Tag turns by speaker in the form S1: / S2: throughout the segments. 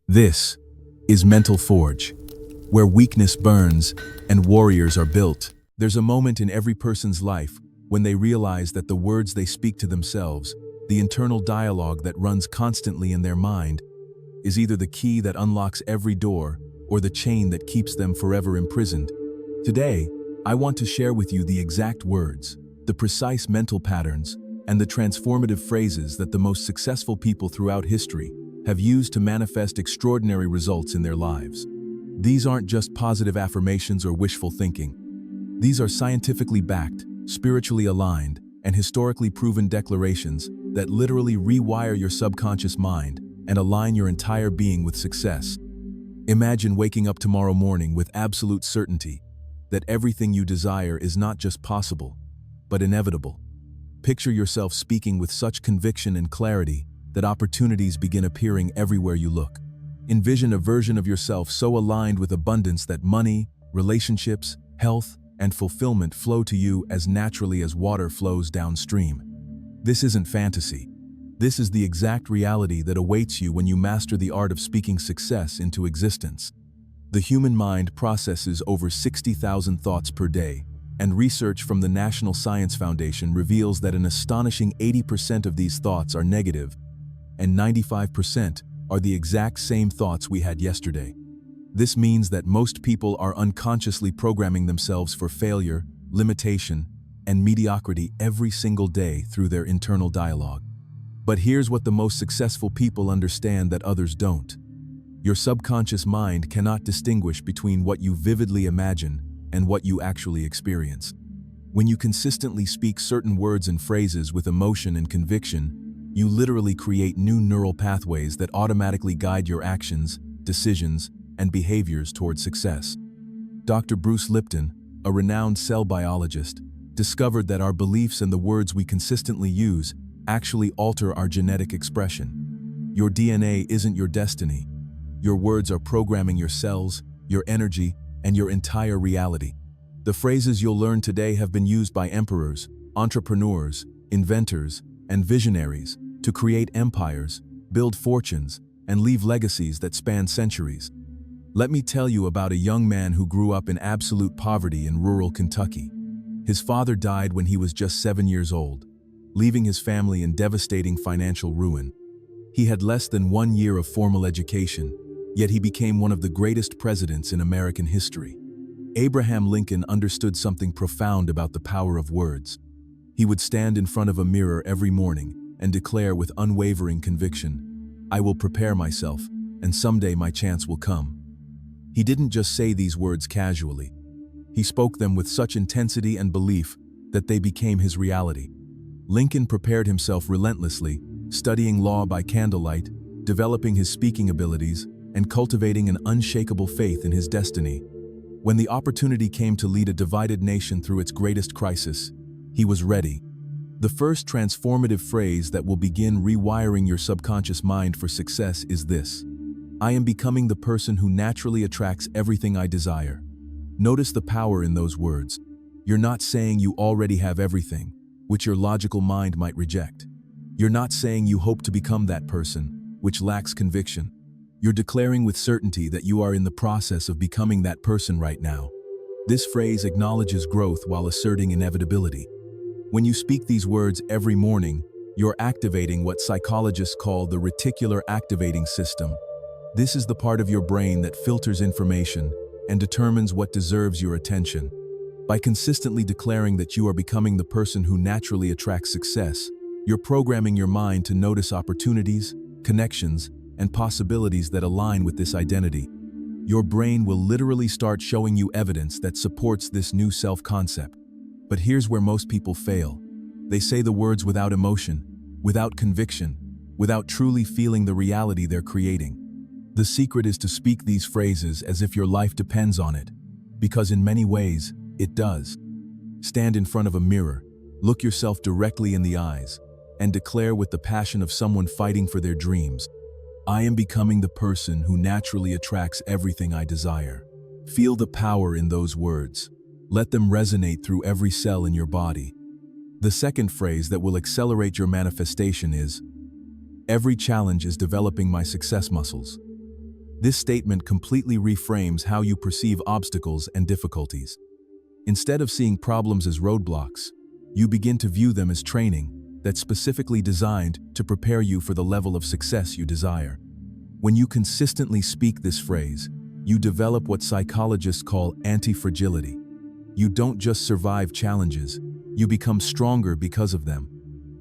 S1: This is Mental Forge, where weakness burns and warriors are built. There's a moment in every person's life when they realize that the words they speak to themselves, the internal dialogue that runs constantly in their mind, is either the key that unlocks every door or the chain that keeps them forever imprisoned. Today, I want to share with you the exact words, the precise mental patterns, and the transformative phrases that the most successful people throughout history have used to manifest extraordinary results in their lives. These aren't just positive affirmations or wishful thinking. These are scientifically backed, spiritually aligned, and historically proven declarations that literally rewire your subconscious mind and align your entire being with success. Imagine waking up tomorrow morning with absolute certainty that everything you desire is not just possible, but inevitable. Picture yourself speaking with such conviction and clarity that opportunities begin appearing everywhere you look. Envision a version of yourself so aligned with abundance that money, relationships, health, and fulfillment flow to you as naturally as water flows downstream. This isn't fantasy. This is the exact reality that awaits you when you master the art of speaking success into existence. The human mind processes over 60,000 thoughts per day, and research from the National Science Foundation reveals that an astonishing 80% of these thoughts are negative, and 95% are the exact same thoughts we had yesterday. This means that most people are unconsciously programming themselves for failure, limitation, and mediocrity every single day through their internal dialogue. But here's what the most successful people understand that others don't. Your subconscious mind cannot distinguish between what you vividly imagine and what you actually experience. When you consistently speak certain words and phrases with emotion and conviction, you literally create new neural pathways that automatically guide your actions, decisions, and behaviors toward success. Dr. Bruce Lipton, a renowned cell biologist, discovered that our beliefs and the words we consistently use actually alter our genetic expression. Your DNA isn't your destiny. Your words are programming your cells, your energy, and your entire reality. The phrases you'll learn today have been used by emperors, entrepreneurs, inventors, and visionaries to create empires, build fortunes, and leave legacies that span centuries. Let me tell you about a young man who grew up in absolute poverty in rural Kentucky. His father died when he was just 7 years old, leaving his family in devastating financial ruin. He had less than 1 year of formal education, yet he became one of the greatest presidents in American history. Abraham Lincoln understood something profound about the power of words. He would stand in front of a mirror every morning and declare with unwavering conviction, "I will prepare myself, and someday my chance will come." He didn't just say these words casually. He spoke them with such intensity and belief that they became his reality. Lincoln prepared himself relentlessly, studying law by candlelight, developing his speaking abilities, and cultivating an unshakable faith in his destiny. When the opportunity came to lead a divided nation through its greatest crisis, he was ready. The first transformative phrase that will begin rewiring your subconscious mind for success is this: I am becoming the person who naturally attracts everything I desire. Notice the power in those words. You're not saying you already have everything, which your logical mind might reject. You're not saying you hope to become that person, which lacks conviction. You're declaring with certainty that you are in the process of becoming that person right now. This phrase acknowledges growth while asserting inevitability. When you speak these words every morning, you're activating what psychologists call the reticular activating system. This is the part of your brain that filters information and determines what deserves your attention. By consistently declaring that you are becoming the person who naturally attracts success, you're programming your mind to notice opportunities, connections, and possibilities that align with this identity. Your brain will literally start showing you evidence that supports this new self-concept. But here's where most people fail. They say the words without emotion, without conviction, without truly feeling the reality they're creating. The secret is to speak these phrases as if your life depends on it, because in many ways, it does. Stand in front of a mirror, look yourself directly in the eyes, and declare with the passion of someone fighting for their dreams, I am becoming the person who naturally attracts everything I desire. Feel the power in those words. Let them resonate through every cell in your body. The second phrase that will accelerate your manifestation is, every challenge is developing my success muscles. This statement completely reframes how you perceive obstacles and difficulties. Instead of seeing problems as roadblocks, you begin to view them as training that's specifically designed to prepare you for the level of success you desire. When you consistently speak this phrase, you develop what psychologists call anti-fragility. You don't just survive challenges, you become stronger because of them.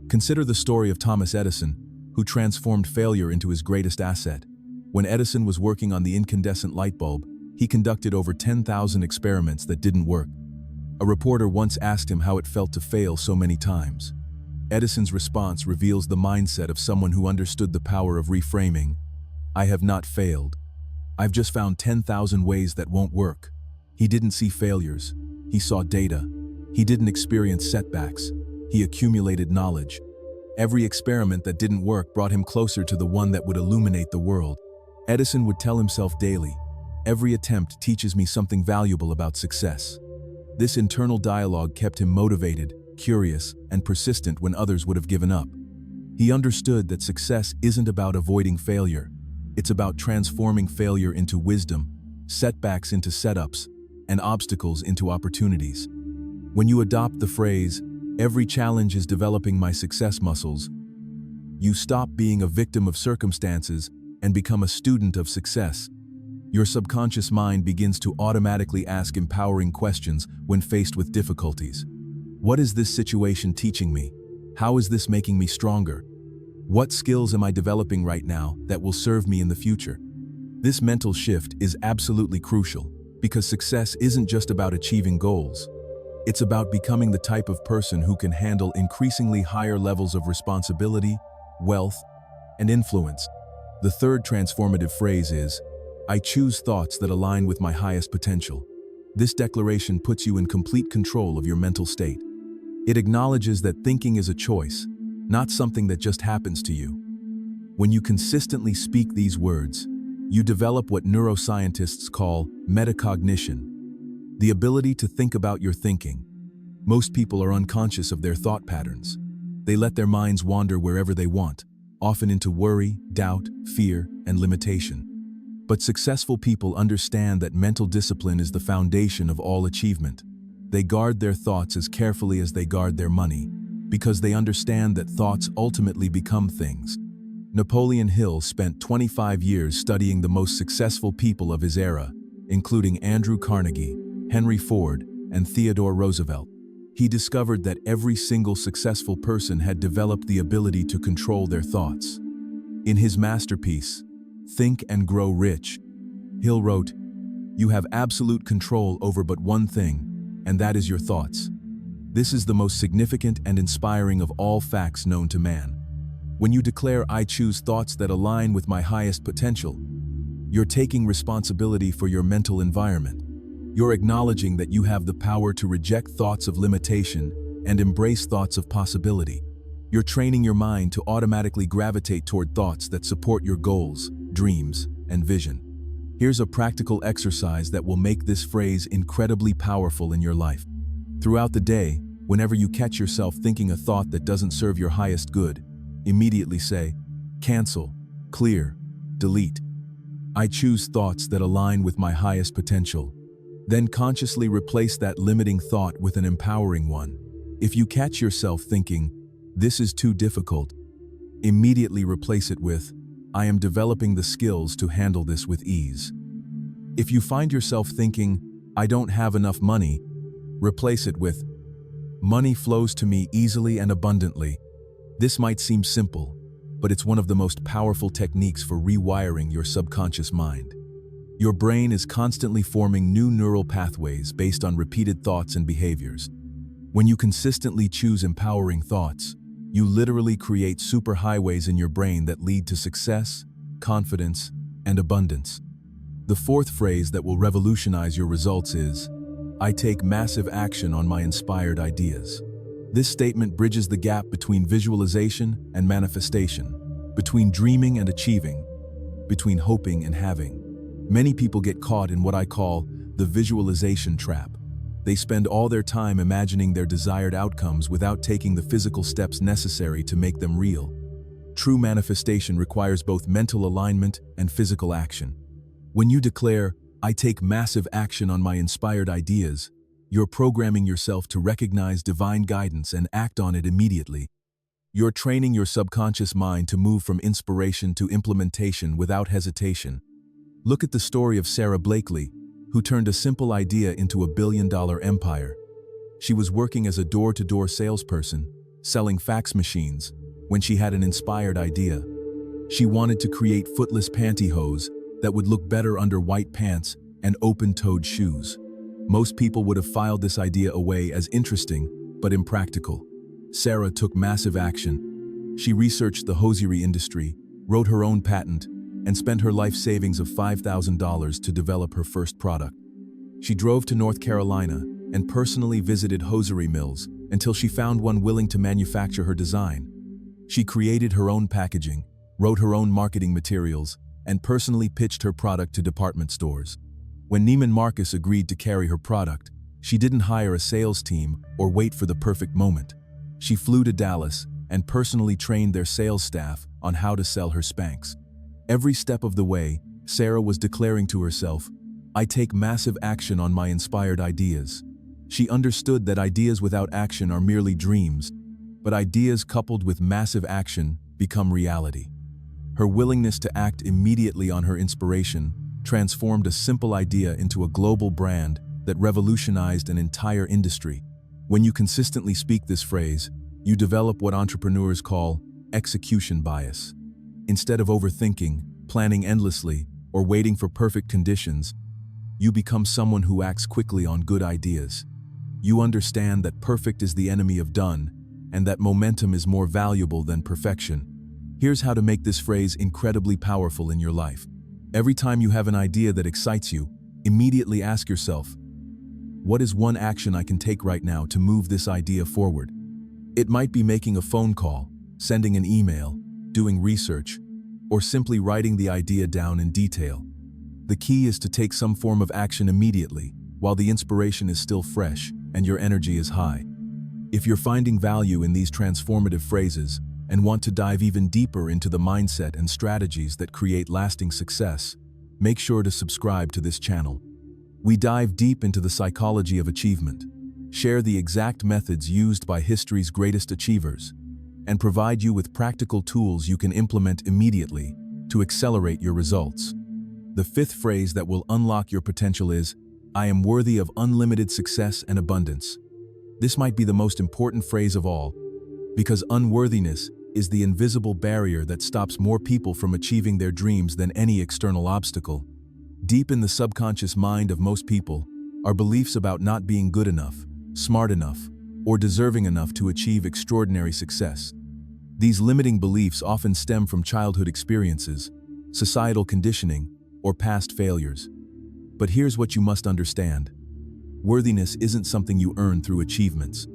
S1: Consider the story of Thomas Edison, who transformed failure into his greatest asset. When Edison was working on the incandescent light bulb, he conducted over 10,000 experiments that didn't work. A reporter once asked him how it felt to fail so many times. Edison's response reveals the mindset of someone who understood the power of reframing. I have not failed. I've just found 10,000 ways that won't work. He didn't see failures. He saw data. He didn't experience setbacks. He accumulated knowledge. Every experiment that didn't work brought him closer to the one that would illuminate the world. Edison would tell himself daily, every attempt teaches me something valuable about success. This internal dialogue kept him motivated, curious, and persistent when others would have given up. He understood that success isn't about avoiding failure. It's about transforming failure into wisdom, setbacks into setups, and obstacles into opportunities. When you adopt the phrase, every challenge is developing my success muscles, you stop being a victim of circumstances and become a student of success. Your subconscious mind begins to automatically ask empowering questions when faced with difficulties. What is this situation teaching me? How is this making me stronger? What skills am I developing right now that will serve me in the future? This mental shift is absolutely crucial because success isn't just about achieving goals. It's about becoming the type of person who can handle increasingly higher levels of responsibility, wealth, and influence. The third transformative phrase is, I choose thoughts that align with my highest potential. This declaration puts you in complete control of your mental state. It acknowledges that thinking is a choice, not something that just happens to you. When you consistently speak these words, you develop what neuroscientists call metacognition, the ability to think about your thinking. Most people are unconscious of their thought patterns. They let their minds wander wherever they want, often into worry, doubt, fear, and limitation. But successful people understand that mental discipline is the foundation of all achievement. They guard their thoughts as carefully as they guard their money, because they understand that thoughts ultimately become things. Napoleon Hill spent 25 years studying the most successful people of his era, including Andrew Carnegie, Henry Ford, and Theodore Roosevelt. He discovered that every single successful person had developed the ability to control their thoughts. In his masterpiece, Think and Grow Rich, Hill wrote, "You have absolute control over but one thing, and that is your thoughts. This is the most significant and inspiring of all facts known to man. When you declare, I choose thoughts that align with my highest potential, you're taking responsibility for your mental environment. You're acknowledging that you have the power to reject thoughts of limitation and embrace thoughts of possibility. You're training your mind to automatically gravitate toward thoughts that support your goals, dreams, and vision." Here's a practical exercise that will make this phrase incredibly powerful in your life. Throughout the day, whenever you catch yourself thinking a thought that doesn't serve your highest good, immediately say, cancel, clear, delete. I choose thoughts that align with my highest potential. Then consciously replace that limiting thought with an empowering one. If you catch yourself thinking, this is too difficult, immediately replace it with, I am developing the skills to handle this with ease. If you find yourself thinking, I don't have enough money, replace it with, money flows to me easily and abundantly. This might seem simple, but it's one of the most powerful techniques for rewiring your subconscious mind. Your brain is constantly forming new neural pathways based on repeated thoughts and behaviors. When you consistently choose empowering thoughts, you literally create superhighways in your brain that lead to success, confidence, and abundance. The fourth phrase that will revolutionize your results is, I take massive action on my inspired ideas. This statement bridges the gap between visualization and manifestation, between dreaming and achieving, between hoping and having. Many people get caught in what I call the visualization trap. They spend all their time imagining their desired outcomes without taking the physical steps necessary to make them real. True manifestation requires both mental alignment and physical action. When you declare, "I take massive action on my inspired ideas," you're programming yourself to recognize divine guidance and act on it immediately. You're training your subconscious mind to move from inspiration to implementation without hesitation. Look at the story of Sarah Blakely, who turned a simple idea into a billion-dollar empire. She was working as a door-to-door salesperson, selling fax machines, when she had an inspired idea. She wanted to create footless pantyhose that would look better under white pants and open-toed shoes. Most people would have filed this idea away as interesting, but impractical. Sarah took massive action. She researched the hosiery industry, wrote her own patent, and spent her life savings of $5,000 to develop her first product. She drove to North Carolina and personally visited hosiery mills until she found one willing to manufacture her design. She created her own packaging, wrote her own marketing materials, and personally pitched her product to department stores. When Neiman Marcus agreed to carry her product, she didn't hire a sales team or wait for the perfect moment. She flew to Dallas and personally trained their sales staff on how to sell her Spanx. Every step of the way, Sarah was declaring to herself, "I take massive action on my inspired ideas." She understood that ideas without action are merely dreams, but ideas coupled with massive action become reality. Her willingness to act immediately on her inspiration transformed a simple idea into a global brand that revolutionized an entire industry. When you consistently speak this phrase, you develop what entrepreneurs call execution bias. Instead of overthinking, planning endlessly, or waiting for perfect conditions, you become someone who acts quickly on good ideas. You understand that perfect is the enemy of done, and that momentum is more valuable than perfection. Here's how to make this phrase incredibly powerful in your life. Every time you have an idea that excites you, immediately ask yourself, what is one action I can take right now to move this idea forward? It might be making a phone call, sending an email, doing research, or simply writing the idea down in detail. The key is to take some form of action immediately, while the inspiration is still fresh and your energy is high. If you're finding value in these transformative phrases and want to dive even deeper into the mindset and strategies that create lasting success, make sure to subscribe to this channel. We dive deep into the psychology of achievement, share the exact methods used by history's greatest achievers, and provide you with practical tools you can implement immediately to accelerate your results. The fifth phrase that will unlock your potential is, "I am worthy of unlimited success and abundance." This might be the most important phrase of all, because unworthiness is the invisible barrier that stops more people from achieving their dreams than any external obstacle. Deep in the subconscious mind of most people are beliefs about not being good enough, smart enough, or deserving enough to achieve extraordinary success. These limiting beliefs often stem from childhood experiences, societal conditioning, or past failures. But here's what you must understand. Worthiness isn't something you earn through achievements.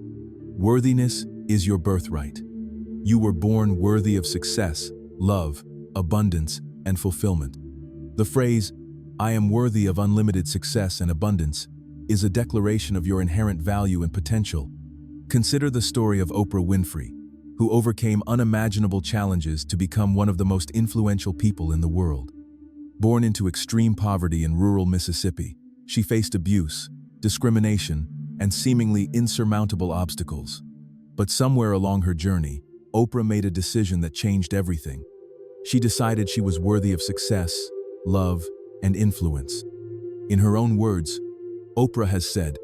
S1: Worthiness is your birthright. You were born worthy of success, love, abundance, and fulfillment. The phrase, "I am worthy of unlimited success and abundance," is a declaration of your inherent value and potential. Consider the story of Oprah Winfrey, who overcame unimaginable challenges to become one of the most influential people in the world. Born into extreme poverty in rural Mississippi, she faced abuse, discrimination, and seemingly insurmountable obstacles. But somewhere along her journey, Oprah made a decision that changed everything. She decided she was worthy of success, love, and influence. In her own words, Oprah has said,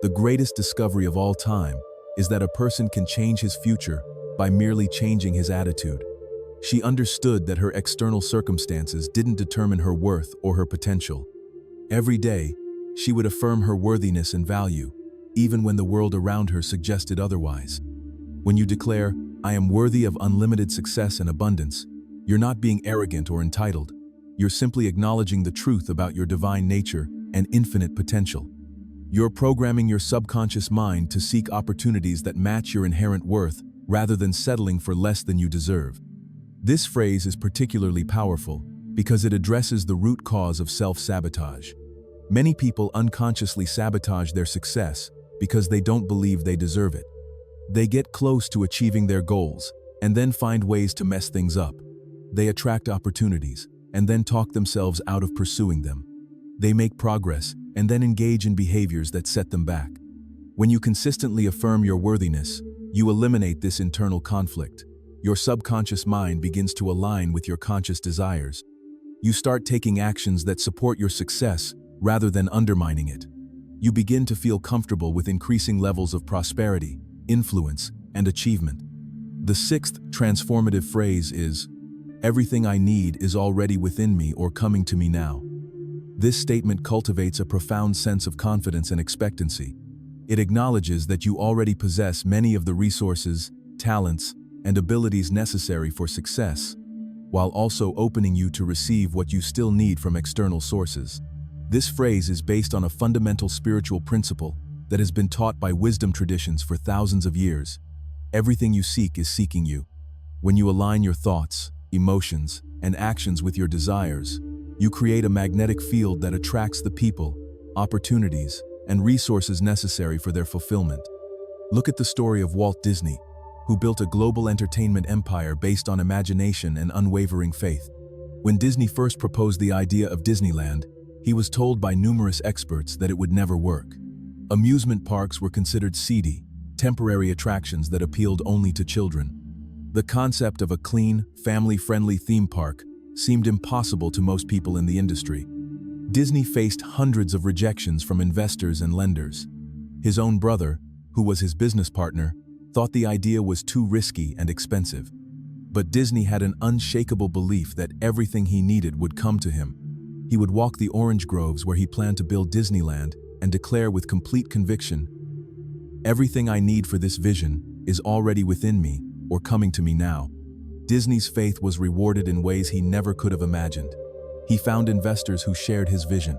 S1: "The greatest discovery of all time is that a person can change his future by merely changing his attitude." She understood that her external circumstances didn't determine her worth or her potential. Every day, she would affirm her worthiness and value, even when the world around her suggested otherwise. When you declare, "I am worthy of unlimited success and abundance," you're not being arrogant or entitled. You're simply acknowledging the truth about your divine nature and infinite potential. You're programming your subconscious mind to seek opportunities that match your inherent worth rather than settling for less than you deserve. This phrase is particularly powerful because it addresses the root cause of self-sabotage. Many people unconsciously sabotage their success because they don't believe they deserve it. They get close to achieving their goals and then find ways to mess things up. They attract opportunities, and then talk themselves out of pursuing them. They make progress and then engage in behaviors that set them back. When you consistently affirm your worthiness, you eliminate this internal conflict. Your subconscious mind begins to align with your conscious desires. You start taking actions that support your success rather than undermining it. You begin to feel comfortable with increasing levels of prosperity, influence, and achievement. The sixth transformative phrase is, "Everything I need is already within me or coming to me now." This statement cultivates a profound sense of confidence and expectancy. It acknowledges that you already possess many of the resources, talents, and abilities necessary for success, while also opening you to receive what you still need from external sources. This phrase is based on a fundamental spiritual principle that has been taught by wisdom traditions for thousands of years. Everything you seek is seeking you. When you align your thoughts, emotions, and actions with your desires, you create a magnetic field that attracts the people, opportunities, and resources necessary for their fulfillment. Look at the story of Walt Disney, who built a global entertainment empire based on imagination and unwavering faith. When Disney first proposed the idea of Disneyland, he was told by numerous experts that it would never work. Amusement parks were considered seedy, temporary attractions that appealed only to children. The concept of a clean, family-friendly theme park seemed impossible to most people in the industry. Disney faced hundreds of rejections from investors and lenders. His own brother, who was his business partner, thought the idea was too risky and expensive. But Disney had an unshakable belief that everything he needed would come to him. He would walk the orange groves where he planned to build Disneyland and declare with complete conviction, "Everything I need for this vision is already within me or coming to me now." Disney's faith was rewarded in ways he never could have imagined. He found investors who shared his vision.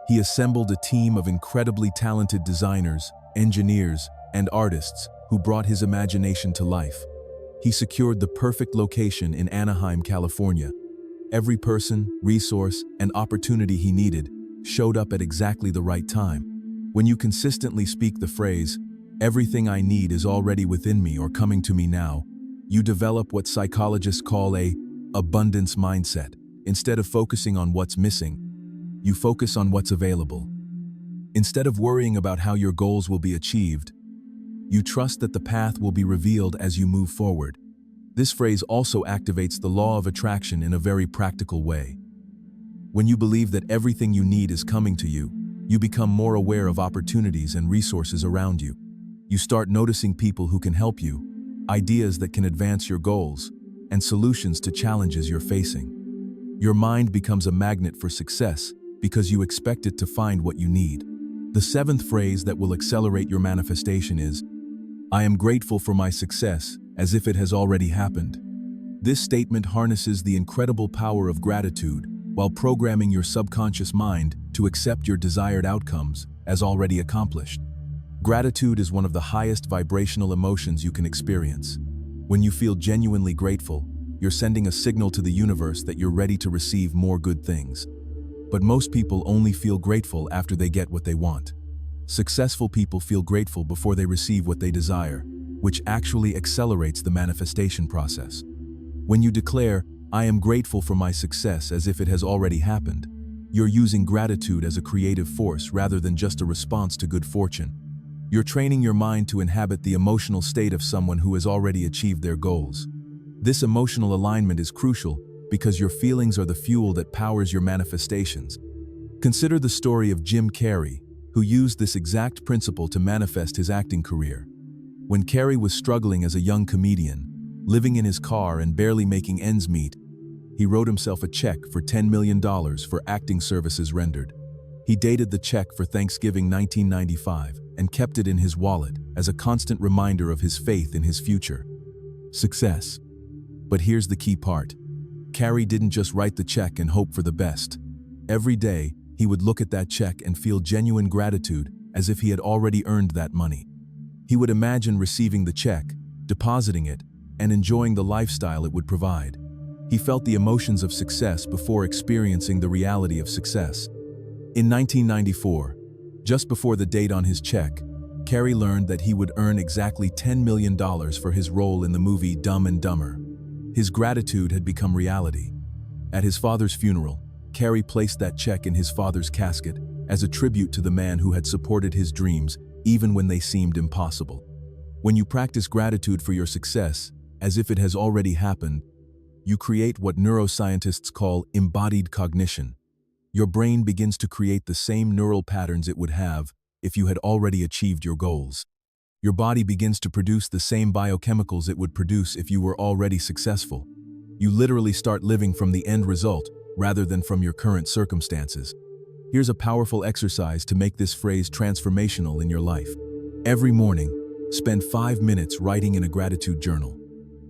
S1: He assembled a team of incredibly talented designers, engineers, and artists who brought his imagination to life. He secured the perfect location in Anaheim, California. Every person, resource, and opportunity he needed showed up at exactly the right time. When you consistently speak the phrase, "Everything I need is already within me or coming to me now," you develop what psychologists call a abundance mindset. Instead of focusing on what's missing, you focus on what's available. Instead of worrying about how your goals will be achieved, you trust that the path will be revealed as you move forward. This phrase also activates the law of attraction in a very practical way. When you believe that everything you need is coming to you, you become more aware of opportunities and resources around you. You start noticing people who can help you, ideas that can advance your goals, and solutions to challenges you're facing. Your mind becomes a magnet for success because you expect it to find what you need. The seventh phrase that will accelerate your manifestation is, "I am grateful for my success as if it has already happened." This statement harnesses the incredible power of gratitude while programming your subconscious mind to accept your desired outcomes as already accomplished. Gratitude is one of the highest vibrational emotions you can experience. When you feel genuinely grateful, you're sending a signal to the universe that you're ready to receive more good things. But most people only feel grateful after they get what they want. Successful people feel grateful before they receive what they desire, which actually accelerates the manifestation process. When you declare, "I am grateful for my success," as if it has already happened, you're using gratitude as a creative force rather than just a response to good fortune. You're training your mind to inhabit the emotional state of someone who has already achieved their goals. This emotional alignment is crucial because your feelings are the fuel that powers your manifestations. Consider the story of Jim Carrey, who used this exact principle to manifest his acting career. When Carrey was struggling as a young comedian, living in his car and barely making ends meet, he wrote himself a check for $10 million for acting services rendered. He dated the check for Thanksgiving 1995 and kept it in his wallet as a constant reminder of his faith in his future success. But here's the key part. Carrey didn't just write the check and hope for the best. Every day, he would look at that check and feel genuine gratitude as if he had already earned that money. He would imagine receiving the check, depositing it, and enjoying the lifestyle it would provide. He felt the emotions of success before experiencing the reality of success. In 1994, just before the date on his check, Carrey learned that he would earn exactly $10 million for his role in the movie Dumb and Dumber. His gratitude had become reality. At his father's funeral, Carey placed that check in his father's casket as a tribute to the man who had supported his dreams even when they seemed impossible. When you practice gratitude for your success, as if it has already happened, you create what neuroscientists call embodied cognition. Your brain begins to create the same neural patterns it would have if you had already achieved your goals. Your body begins to produce the same biochemicals it would produce if you were already successful. You literally start living from the end result rather than from your current circumstances. Here's a powerful exercise to make this phrase transformational in your life. Every morning, spend 5 minutes writing in a gratitude journal.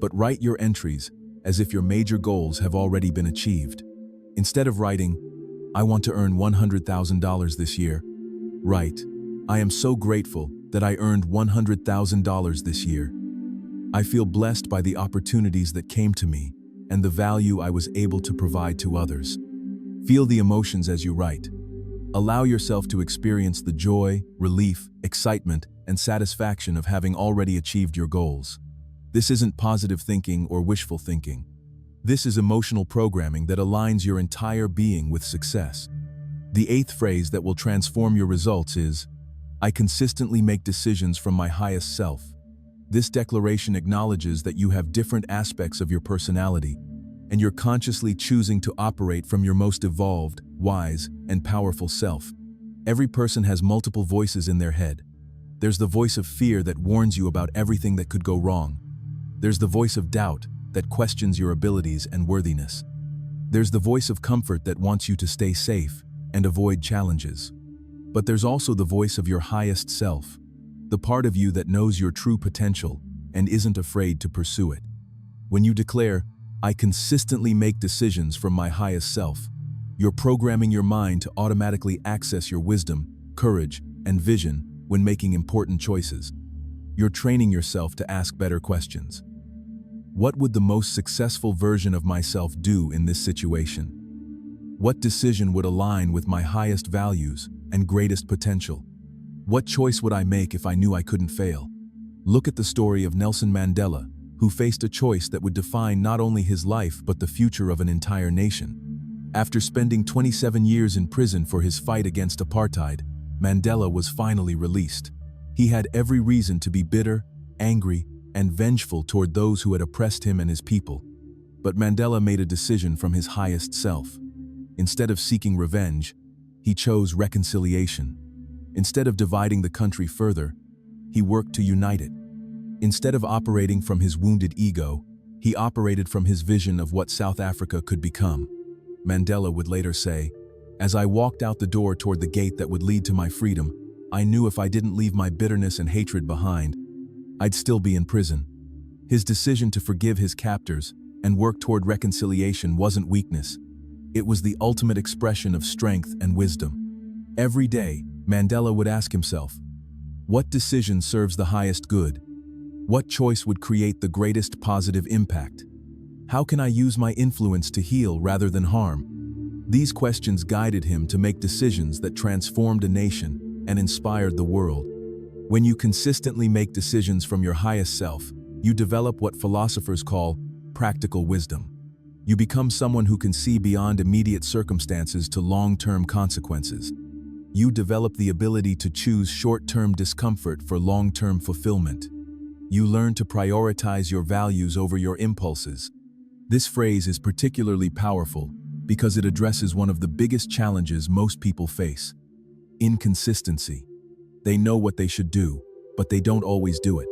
S1: But write your entries as if your major goals have already been achieved. Instead of writing, "I want to earn $100,000 this year," write, "I am so grateful that I earned $100,000 this year. I feel blessed by the opportunities that came to me and the value I was able to provide to others." Feel the emotions as you write. Allow yourself to experience the joy, relief, excitement, and satisfaction of having already achieved your goals. This isn't positive thinking or wishful thinking. This is emotional programming that aligns your entire being with success. The eighth phrase that will transform your results is, "I consistently make decisions from my highest self." This declaration acknowledges that you have different aspects of your personality, and you're consciously choosing to operate from your most evolved, wise, and powerful self. Every person has multiple voices in their head. There's the voice of fear that warns you about everything that could go wrong. There's the voice of doubt that questions your abilities and worthiness. There's the voice of comfort that wants you to stay safe and avoid challenges. But there's also the voice of your highest self, the part of you that knows your true potential and isn't afraid to pursue it. When you declare, "I consistently make decisions from my highest self," you're programming your mind to automatically access your wisdom, courage, and vision when making important choices. You're training yourself to ask better questions. What would the most successful version of myself do in this situation? What decision would align with my highest values and greatest potential? What choice would I make if I knew I couldn't fail? Look at the story of Nelson Mandela, who faced a choice that would define not only his life but the future of an entire nation. After spending 27 years in prison for his fight against apartheid, Mandela was finally released. He had every reason to be bitter, angry, and vengeful toward those who had oppressed him and his people. But Mandela made a decision from his highest self. Instead of seeking revenge, he chose reconciliation. Instead of dividing the country further, he worked to unite it. Instead of operating from his wounded ego, he operated from his vision of what South Africa could become. Mandela would later say, "As I walked out the door toward the gate that would lead to my freedom, I knew if I didn't leave my bitterness and hatred behind, I'd still be in prison." His decision to forgive his captors and work toward reconciliation wasn't weakness. It was the ultimate expression of strength and wisdom. Every day, Mandela would ask himself, "What decision serves the highest good? What choice would create the greatest positive impact? How can I use my influence to heal rather than harm?" These questions guided him to make decisions that transformed a nation and inspired the world. When you consistently make decisions from your highest self, you develop what philosophers call practical wisdom. You become someone who can see beyond immediate circumstances to long-term consequences. You develop the ability to choose short-term discomfort for long-term fulfillment. You learn to prioritize your values over your impulses. This phrase is particularly powerful because it addresses one of the biggest challenges most people face: inconsistency. They know what they should do, but they don't always do it.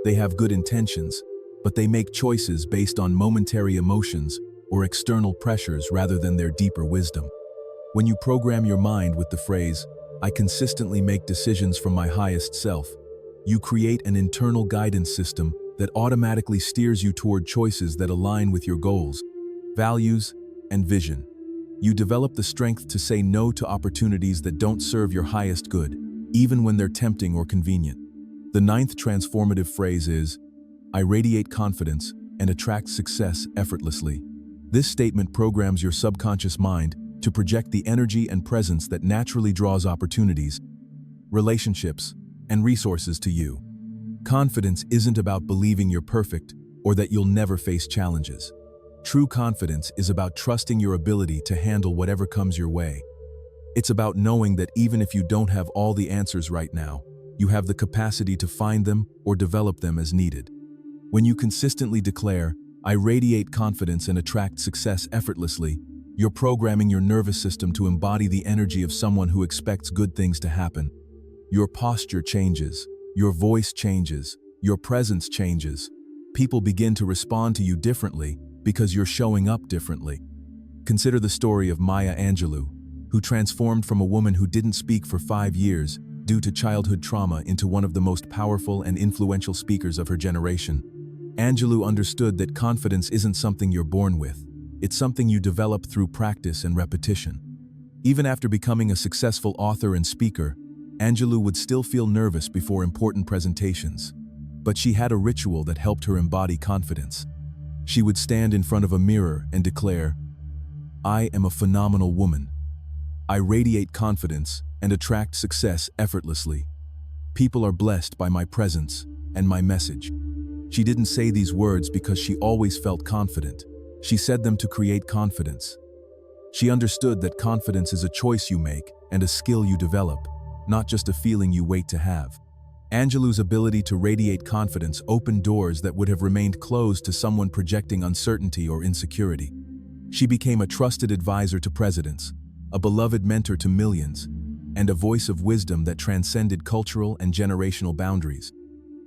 S1: They have good intentions, but they make choices based on momentary emotions or external pressures rather than their deeper wisdom. When you program your mind with the phrase, "I consistently make decisions from my highest self," you create an internal guidance system that automatically steers you toward choices that align with your goals, values, and vision. You develop the strength to say no to opportunities that don't serve your highest good, even when they're tempting or convenient. The ninth transformative phrase is, "I radiate confidence and attract success effortlessly." This statement programs your subconscious mind to project the energy and presence that naturally draws opportunities, relationships, and resources to you. Confidence isn't about believing you're perfect or that you'll never face challenges. True confidence is about trusting your ability to handle whatever comes your way. It's about knowing that even if you don't have all the answers right now, you have the capacity to find them or develop them as needed. When you consistently declare, "I radiate confidence and attract success effortlessly," you're programming your nervous system to embody the energy of someone who expects good things to happen. Your posture changes, your voice changes, your presence changes. People begin to respond to you differently because you're showing up differently. Consider the story of Maya Angelou, who transformed from a woman who didn't speak for 5 years due to childhood trauma into one of the most powerful and influential speakers of her generation. Angelou understood that confidence isn't something you're born with. It's something you develop through practice and repetition. Even after becoming a successful author and speaker, Angelou would still feel nervous before important presentations. But she had a ritual that helped her embody confidence. She would stand in front of a mirror and declare, "I am a phenomenal woman. I radiate confidence and attract success effortlessly. People are blessed by my presence and my message." She didn't say these words because she always felt confident. She said them to create confidence. She understood that confidence is a choice you make and a skill you develop, not just a feeling you wait to have. Angelou's ability to radiate confidence opened doors that would have remained closed to someone projecting uncertainty or insecurity. She became a trusted advisor to presidents, a beloved mentor to millions, and a voice of wisdom that transcended cultural and generational boundaries.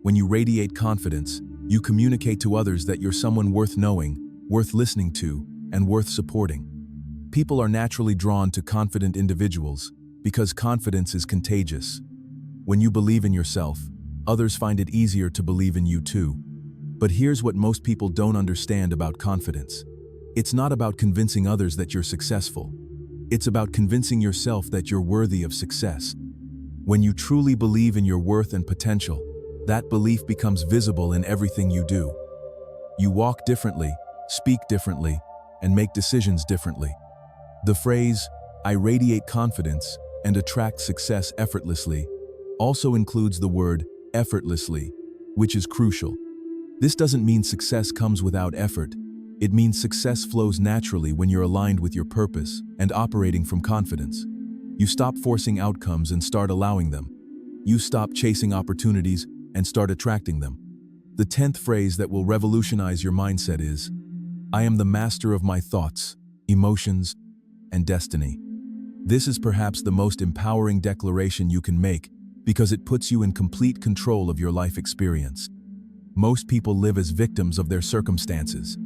S1: When you radiate confidence, you communicate to others that you're someone worth knowing, worth listening to, and worth supporting. People are naturally drawn to confident individuals because confidence is contagious. When you believe in yourself, others find it easier to believe in you too. But here's what most people don't understand about confidence. It's not about convincing others that you're successful. It's about convincing yourself that you're worthy of success. When you truly believe in your worth and potential, that belief becomes visible in everything you do. You walk differently, speak differently, and make decisions differently. The phrase, "I radiate confidence and attract success effortlessly," also includes the word effortlessly, which is crucial. This doesn't mean success comes without effort. It means success flows naturally when you're aligned with your purpose and operating from confidence. You stop forcing outcomes and start allowing them. You stop chasing opportunities and start attracting them. The 10th phrase that will revolutionize your mindset is, "I am the master of my thoughts, emotions, and destiny." This is perhaps the most empowering declaration you can make because it puts you in complete control of your life experience. Most people live as victims of their circumstances.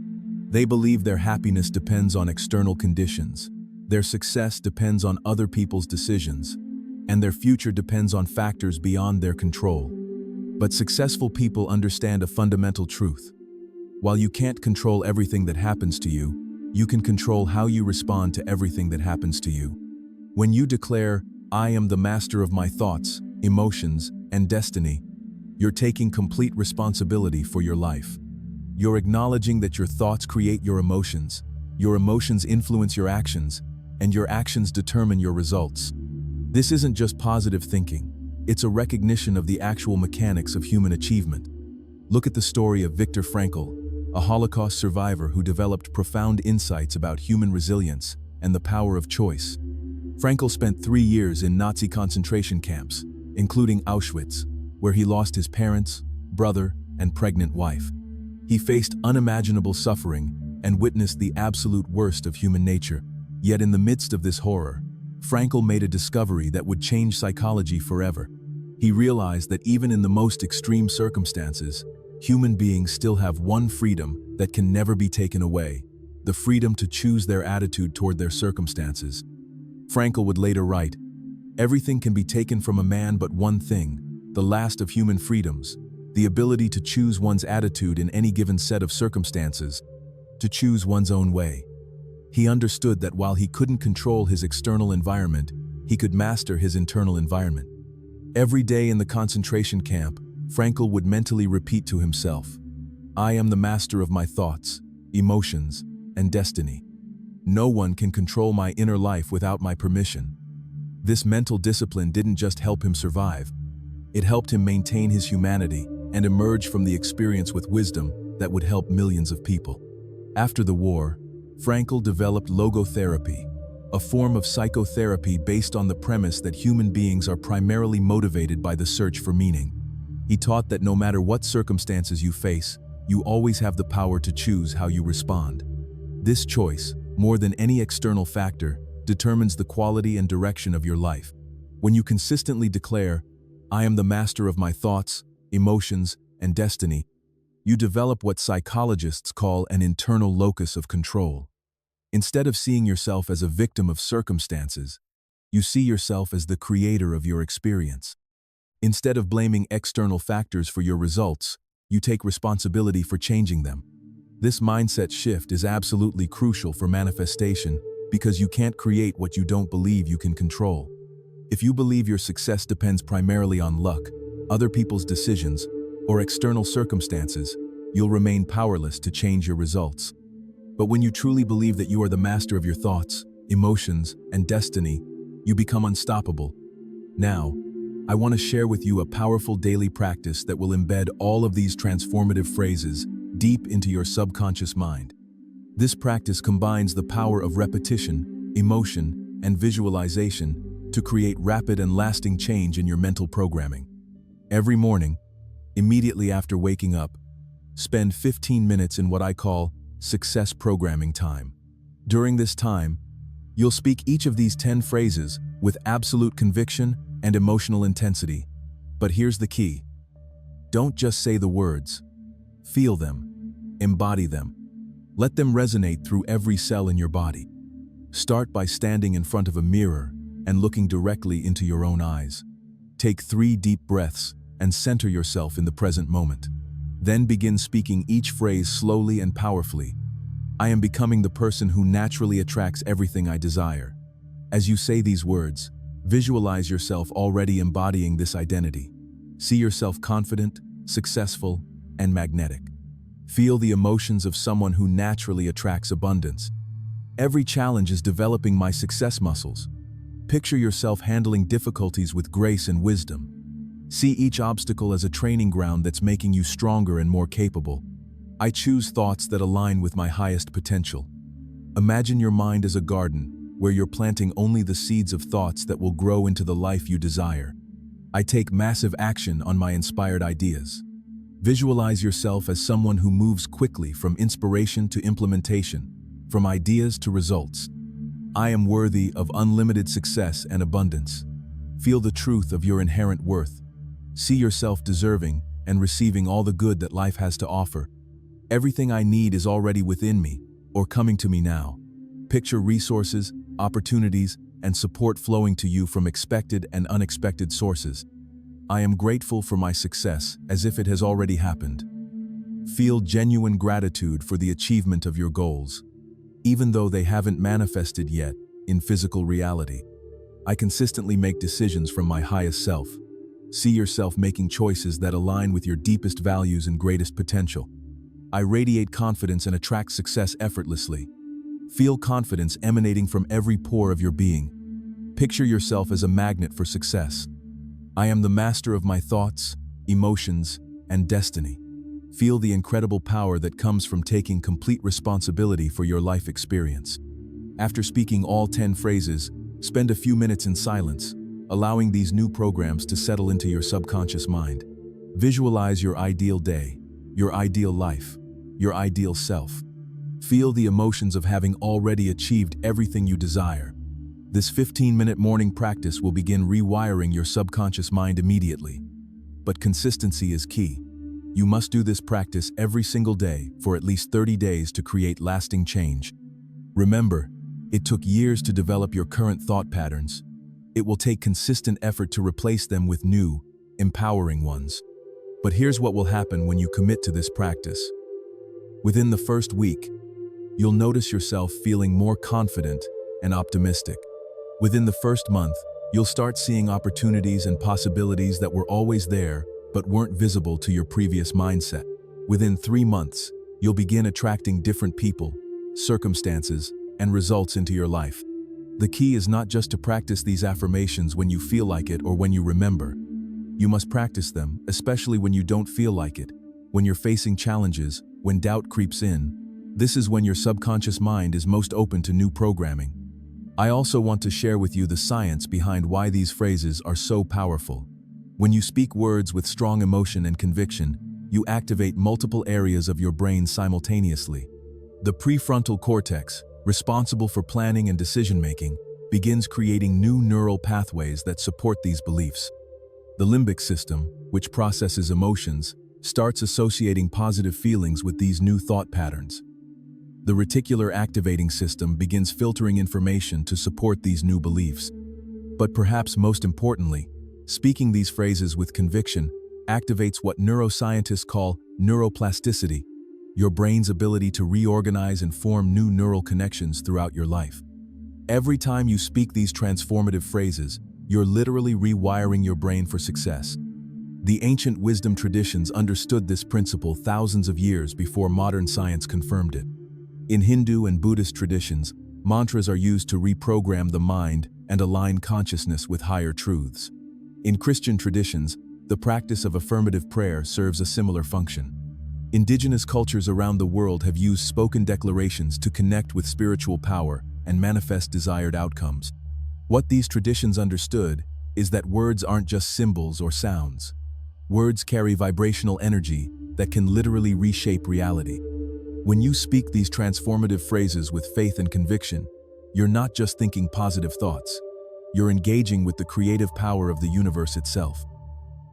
S1: They believe their happiness depends on external conditions, their success depends on other people's decisions, and their future depends on factors beyond their control. But successful people understand a fundamental truth. While you can't control everything that happens to you, you can control how you respond to everything that happens to you. When you declare, "I am the master of my thoughts, emotions, and destiny," you're taking complete responsibility for your life. You're acknowledging that your thoughts create your emotions influence your actions, and your actions determine your results. This isn't just positive thinking, it's a recognition of the actual mechanics of human achievement. Look at the story of Viktor Frankl, a Holocaust survivor who developed profound insights about human resilience and the power of choice. Frankl spent 3 years in Nazi concentration camps, including Auschwitz, where he lost his parents, brother, and pregnant wife. He faced unimaginable suffering and witnessed the absolute worst of human nature. Yet in the midst of this horror, Frankl made a discovery that would change psychology forever. He realized that even in the most extreme circumstances, human beings still have one freedom that can never be taken away: the freedom to choose their attitude toward their circumstances. Frankl would later write, "Everything can be taken from a man but one thing, the last of human freedoms, the ability to choose one's attitude in any given set of circumstances, to choose one's own way." He understood that while he couldn't control his external environment, he could master his internal environment. Every day in the concentration camp, Frankl would mentally repeat to himself, "I am the master of my thoughts, emotions, and destiny. No one can control my inner life without my permission." This mental discipline didn't just help him survive, it helped him maintain his humanity and emerge from the experience with wisdom that would help millions of people. After the war, Frankl developed logotherapy, a form of psychotherapy based on the premise that human beings are primarily motivated by the search for meaning. He taught that no matter what circumstances you face, you always have the power to choose how you respond. This choice, more than any external factor, determines the quality and direction of your life. When you consistently declare, "I am the master of my thoughts, emotions, and destiny," you develop what psychologists call an internal locus of control. Instead of seeing yourself as a victim of circumstances, you see yourself as the creator of your experience. Instead of blaming external factors for your results, you take responsibility for changing them. This mindset shift is absolutely crucial for manifestation because you can't create what you don't believe you can control. If you believe your success depends primarily on luck, other people's decisions, or external circumstances, you'll remain powerless to change your results. But when you truly believe that you are the master of your thoughts, emotions, and destiny, you become unstoppable. Now, I want to share with you a powerful daily practice that will embed all of these transformative phrases deep into your subconscious mind. This practice combines the power of repetition, emotion, and visualization to create rapid and lasting change in your mental programming. Every morning, immediately after waking up, spend 15 minutes in what I call success programming time. During this time, you'll speak each of these 10 phrases with absolute conviction and emotional intensity. But here's the key. Don't just say the words. Feel them. Embody them. Let them resonate through every cell in your body. Start by standing in front of a mirror and looking directly into your own eyes. Take 3 deep breaths and center yourself in the present moment. Then begin speaking each phrase slowly and powerfully. I am becoming the person who naturally attracts everything I desire. As you say these words, visualize yourself already embodying this identity. See yourself confident, successful, and magnetic. Feel the emotions of someone who naturally attracts abundance. Every challenge is developing my success muscles. Picture yourself handling difficulties with grace and wisdom. See each obstacle as a training ground that's making you stronger and more capable. I choose thoughts that align with my highest potential. Imagine your mind as a garden, where you're planting only the seeds of thoughts that will grow into the life you desire. I take massive action on my inspired ideas. Visualize yourself as someone who moves quickly from inspiration to implementation, from ideas to results. I am worthy of unlimited success and abundance. Feel the truth of your inherent worth. See yourself deserving and receiving all the good that life has to offer. Everything I need is already within me, or coming to me now. Picture resources, opportunities, and support flowing to you from expected and unexpected sources. I am grateful for my success as if it has already happened. Feel genuine gratitude for the achievement of your goals, even though they haven't manifested yet in physical reality. I consistently make decisions from my highest self. See yourself making choices that align with your deepest values and greatest potential. I radiate confidence and attract success effortlessly. Feel confidence emanating from every pore of your being. Picture yourself as a magnet for success. I am the master of my thoughts, emotions, and destiny. Feel the incredible power that comes from taking complete responsibility for your life experience. After speaking all 10 phrases, spend a few minutes in silence, allowing these new programs to settle into your subconscious mind. Visualize your ideal day, your ideal life, your ideal self. Feel the emotions of having already achieved everything you desire. This 15-minute morning practice will begin rewiring your subconscious mind immediately. But consistency is key. You must do this practice every single day for at least 30 days to create lasting change. Remember, it took years to develop your current thought patterns. It will take consistent effort to replace them with new, empowering ones. But here's what will happen when you commit to this practice. Within the first week, you'll notice yourself feeling more confident and optimistic. Within the first month, you'll start seeing opportunities and possibilities that were always there but weren't visible to your previous mindset. Within 3 months, you'll begin attracting different people, circumstances, and results into your life. The key is not just to practice these affirmations when you feel like it or when you remember. You must practice them, especially when you don't feel like it, when you're facing challenges, when doubt creeps in, This is when your subconscious mind is most open to new programming. I also want to share with you the science behind why these phrases are so powerful. When you speak words with strong emotion and conviction, you activate multiple areas of your brain simultaneously. The prefrontal cortex, responsible for planning and decision-making, begins creating new neural pathways that support these beliefs. The limbic system, which processes emotions, starts associating positive feelings with these new thought patterns. The reticular activating system begins filtering information to support these new beliefs. But perhaps most importantly, speaking these phrases with conviction activates what neuroscientists call neuroplasticity, your brain's ability to reorganize and form new neural connections throughout your life. Every time you speak these transformative phrases, you're literally rewiring your brain for success. The ancient wisdom traditions understood this principle thousands of years before modern science confirmed it. In Hindu and Buddhist traditions, mantras are used to reprogram the mind and align consciousness with higher truths. In Christian traditions, the practice of affirmative prayer serves a similar function. Indigenous cultures around the world have used spoken declarations to connect with spiritual power and manifest desired outcomes. What these traditions understood is that words aren't just symbols or sounds. Words carry vibrational energy that can literally reshape reality. When you speak these transformative phrases with faith and conviction, you're not just thinking positive thoughts. You're engaging with the creative power of the universe itself.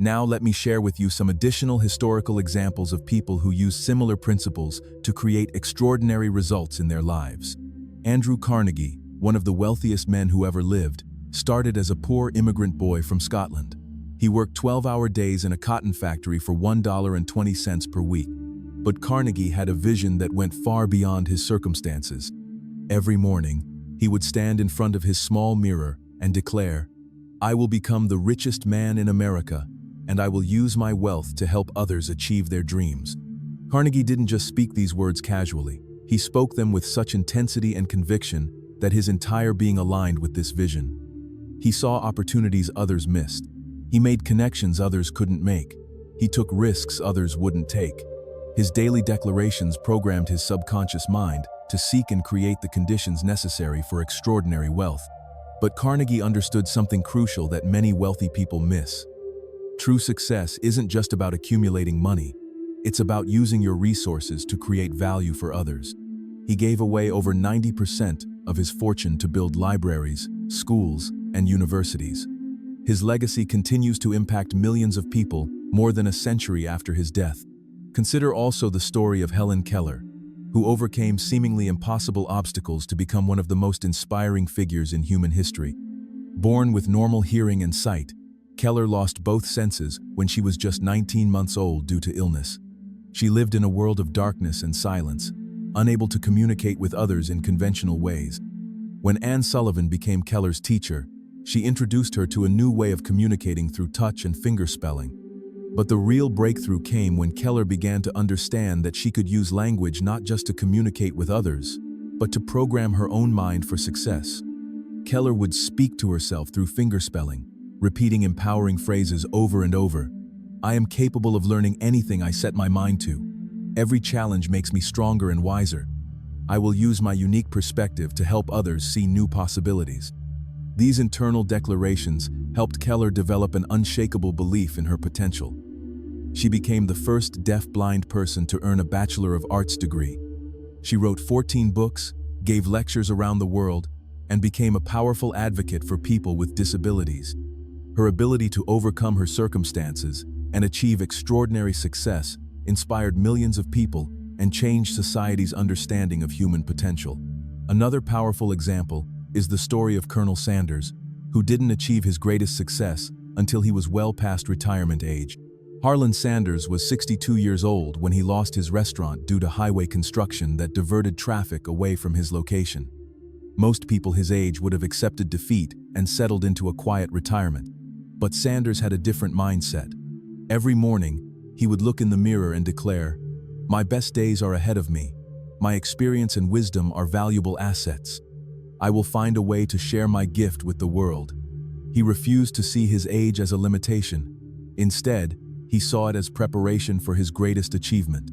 S1: Now let me share with you some additional historical examples of people who use similar principles to create extraordinary results in their lives. Andrew Carnegie, one of the wealthiest men who ever lived, started as a poor immigrant boy from Scotland. He worked 12-hour days in a cotton factory for $1.20 per week. But Carnegie had a vision that went far beyond his circumstances. Every morning, he would stand in front of his small mirror and declare, "I will become the richest man in America, and I will use my wealth to help others achieve their dreams." Carnegie didn't just speak these words casually. He spoke them with such intensity and conviction that his entire being aligned with this vision. He saw opportunities others missed. He made connections others couldn't make. He took risks others wouldn't take. His daily declarations programmed his subconscious mind to seek and create the conditions necessary for extraordinary wealth. But Carnegie understood something crucial that many wealthy people miss. True success isn't just about accumulating money. It's about using your resources to create value for others. He gave away over 90% of his fortune to build libraries, schools, and universities. His legacy continues to impact millions of people more than a century after his death. Consider also the story of Helen Keller, who overcame seemingly impossible obstacles to become one of the most inspiring figures in human history. Born with normal hearing and sight, Keller lost both senses when she was just 19 months old due to illness. She lived in a world of darkness and silence, unable to communicate with others in conventional ways. When Anne Sullivan became Keller's teacher, she introduced her to a new way of communicating through touch and fingerspelling. But the real breakthrough came when Keller began to understand that she could use language not just to communicate with others, but to program her own mind for success. Keller would speak to herself through fingerspelling, repeating empowering phrases over and over. "I am capable of learning anything I set my mind to. Every challenge makes me stronger and wiser. I will use my unique perspective to help others see new possibilities." These internal declarations helped Keller develop an unshakable belief in her potential. She became the first deaf-blind person to earn a Bachelor of Arts degree. She wrote 14 books, gave lectures around the world, and became a powerful advocate for people with disabilities. Her ability to overcome her circumstances and achieve extraordinary success inspired millions of people and changed society's understanding of human potential. Another powerful example is the story of Colonel Sanders, who didn't achieve his greatest success until he was well past retirement age. Harlan Sanders was 62 years old when he lost his restaurant due to highway construction that diverted traffic away from his location. Most people his age would have accepted defeat and settled into a quiet retirement. But Sanders had a different mindset. Every morning, he would look in the mirror and declare, "My best days are ahead of me. My experience and wisdom are valuable assets. I will find a way to share my gift with the world." He refused to see his age as a limitation. Instead, he saw it as preparation for his greatest achievement.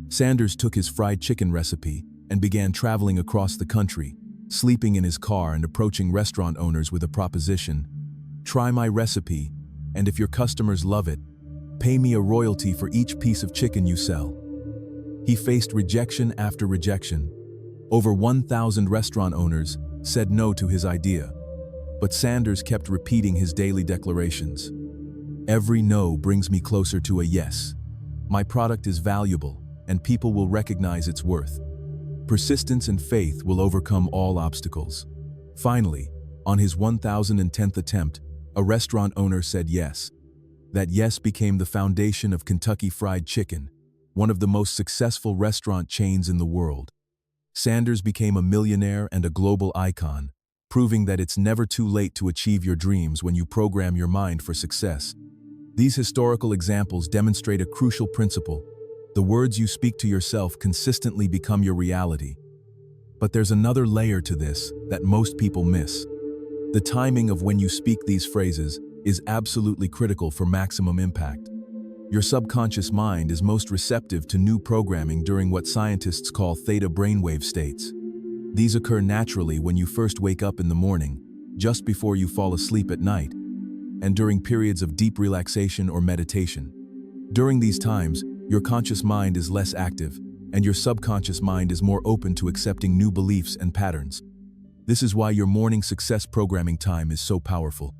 S1: Sanders took his fried chicken recipe and began traveling across the country, sleeping in his car and approaching restaurant owners with a proposition: "Try my recipe, and if your customers love it, pay me a royalty for each piece of chicken you sell." He faced rejection after rejection. Over 1,000 restaurant owners said no to his idea, but Sanders kept repeating his daily declarations. "Every no brings me closer to a yes. My product is valuable, and people will recognize its worth. Persistence and faith will overcome all obstacles." Finally, on his 1,010th attempt, a restaurant owner said yes. That yes became the foundation of Kentucky Fried Chicken, one of the most successful restaurant chains in the world. Sanders became a millionaire and a global icon, proving that it's never too late to achieve your dreams when you program your mind for success. These historical examples demonstrate a crucial principle: the words you speak to yourself consistently become your reality. But there's another layer to this that most people miss. The timing of when you speak these phrases is absolutely critical for maximum impact. Your subconscious mind is most receptive to new programming during what scientists call theta brainwave states. These occur naturally when you first wake up in the morning, just before you fall asleep at night, and during periods of deep relaxation or meditation. During these times, your conscious mind is less active, and your subconscious mind is more open to accepting new beliefs and patterns. This is why your morning success programming time is so powerful.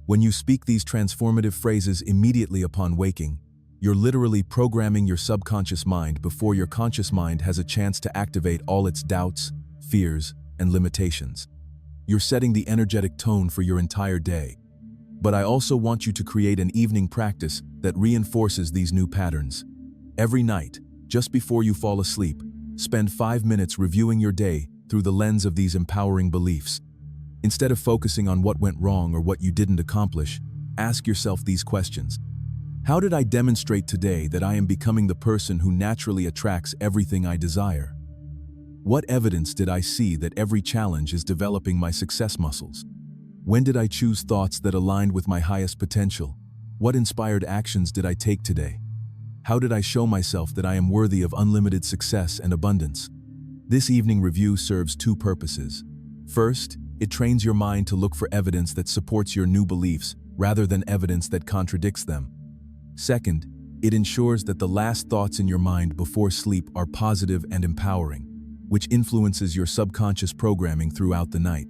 S1: When you speak these transformative phrases immediately upon waking, you're literally programming your subconscious mind before your conscious mind has a chance to activate all its doubts, fears, and limitations. You're setting the energetic tone for your entire day. But I also want you to create an evening practice that reinforces these new patterns. Every night, just before you fall asleep, spend 5 minutes reviewing your day through the lens of these empowering beliefs. Instead of focusing on what went wrong or what you didn't accomplish, ask yourself these questions. How did I demonstrate today that I am becoming the person who naturally attracts everything I desire? What evidence did I see that every challenge is developing my success muscles? When did I choose thoughts that aligned with my highest potential? What inspired actions did I take today? How did I show myself that I am worthy of unlimited success and abundance? This evening review serves two purposes. First, it trains your mind to look for evidence that supports your new beliefs rather than evidence that contradicts them. Second, it ensures that the last thoughts in your mind before sleep are positive and empowering, which influences your subconscious programming throughout the night.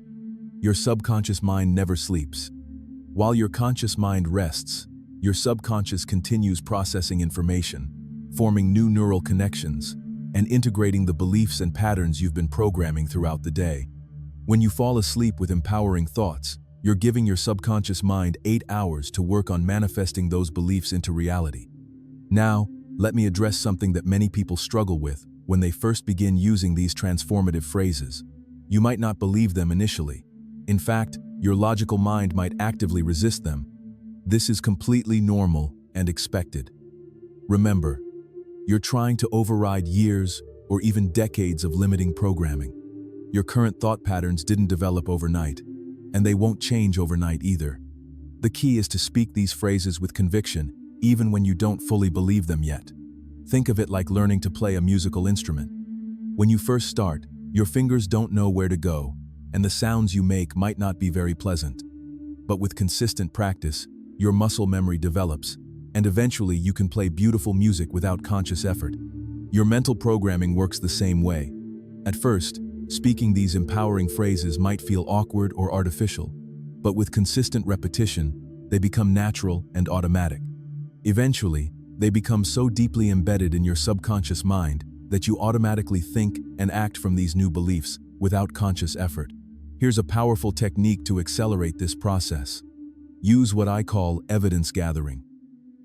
S1: Your subconscious mind never sleeps. While your conscious mind rests, your subconscious continues processing information, forming new neural connections, and integrating the beliefs and patterns you've been programming throughout the day. When you fall asleep with empowering thoughts, you're giving your subconscious mind 8 hours to work on manifesting those beliefs into reality. Now, let me address something that many people struggle with when they first begin using these transformative phrases. You might not believe them initially. In fact, your logical mind might actively resist them. This is completely normal and expected. Remember, you're trying to override years or even decades of limiting programming. Your current thought patterns didn't develop overnight, and they won't change overnight either. The key is to speak these phrases with conviction, even when you don't fully believe them yet. Think of it like learning to play a musical instrument. When you first start, your fingers don't know where to go, and the sounds you make might not be very pleasant. But with consistent practice, your muscle memory develops, and eventually you can play beautiful music without conscious effort. Your mental programming works the same way. At first, speaking these empowering phrases might feel awkward or artificial, but with consistent repetition, they become natural and automatic. Eventually, they become so deeply embedded in your subconscious mind that you automatically think and act from these new beliefs without conscious effort. Here's a powerful technique to accelerate this process. Use what I call evidence gathering.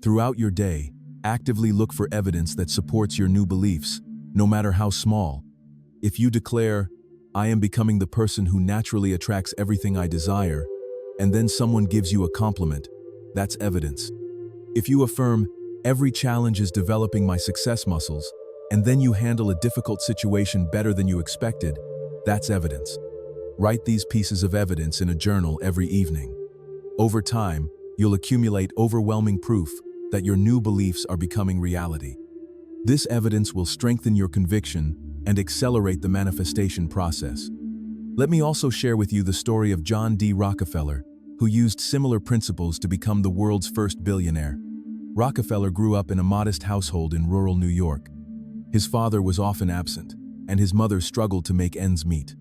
S1: Throughout your day, actively look for evidence that supports your new beliefs, no matter how small. If you declare, "I am becoming the person who naturally attracts everything I desire," and then someone gives you a compliment, that's evidence. If you affirm, "Every challenge is developing my success muscles," and then you handle a difficult situation better than you expected, that's evidence. Write these pieces of evidence in a journal every evening. Over time, you'll accumulate overwhelming proof that your new beliefs are becoming reality. This evidence will strengthen your conviction and accelerate the manifestation process. Let me also share with you the story of John D. Rockefeller, who used similar principles to become the world's first billionaire. Rockefeller grew up in a modest household in rural New York. His father was often absent, and his mother struggled to make ends meet.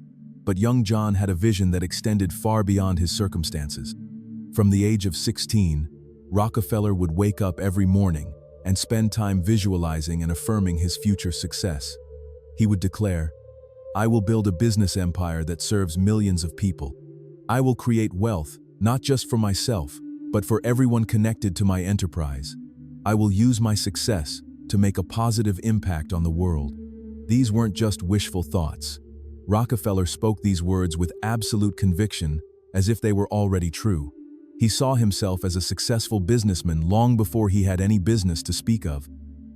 S1: But young John had a vision that extended far beyond his circumstances. From the age of 16, Rockefeller would wake up every morning and spend time visualizing and affirming his future success. He would declare, "I will build a business empire that serves millions of people. I will create wealth, not just for myself, but for everyone connected to my enterprise. I will use my success to make a positive impact on the world." These weren't just wishful thoughts. Rockefeller spoke these words with absolute conviction, as if they were already true. He saw himself as a successful businessman long before he had any business to speak of.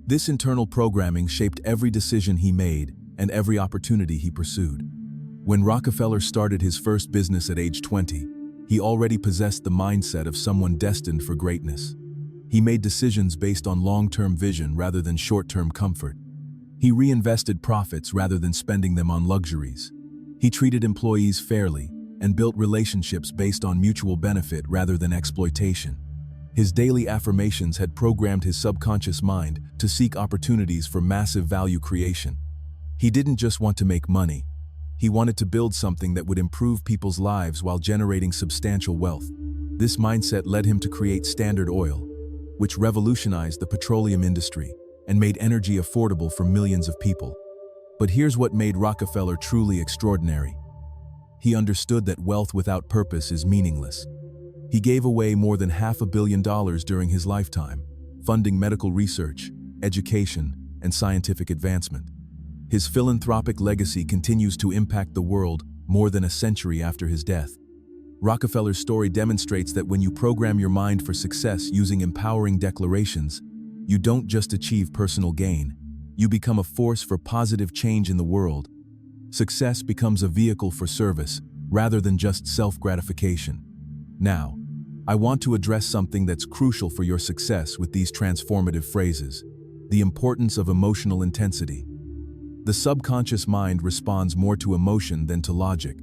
S1: This internal programming shaped every decision he made and every opportunity he pursued. When Rockefeller started his first business at age 20, he already possessed the mindset of someone destined for greatness. He made decisions based on long-term vision rather than short-term comfort. He reinvested profits rather than spending them on luxuries. He treated employees fairly and built relationships based on mutual benefit rather than exploitation. His daily affirmations had programmed his subconscious mind to seek opportunities for massive value creation. He didn't just want to make money. He wanted to build something that would improve people's lives while generating substantial wealth. This mindset led him to create Standard Oil, which revolutionized the petroleum industry and made energy affordable for millions of people. But here's what made Rockefeller truly extraordinary. He understood that wealth without purpose is meaningless. He gave away more than $500 million during his lifetime, funding medical research, education, and scientific advancement. His philanthropic legacy continues to impact the world more than a century after his death. Rockefeller's story demonstrates that when you program your mind for success using empowering declarations, you don't just achieve personal gain, you become a force for positive change in the world. Success becomes a vehicle for service rather than just self-gratification. Now, I want to address something that's crucial for your success with these transformative phrases: the importance of emotional intensity. The subconscious mind responds more to emotion than to logic.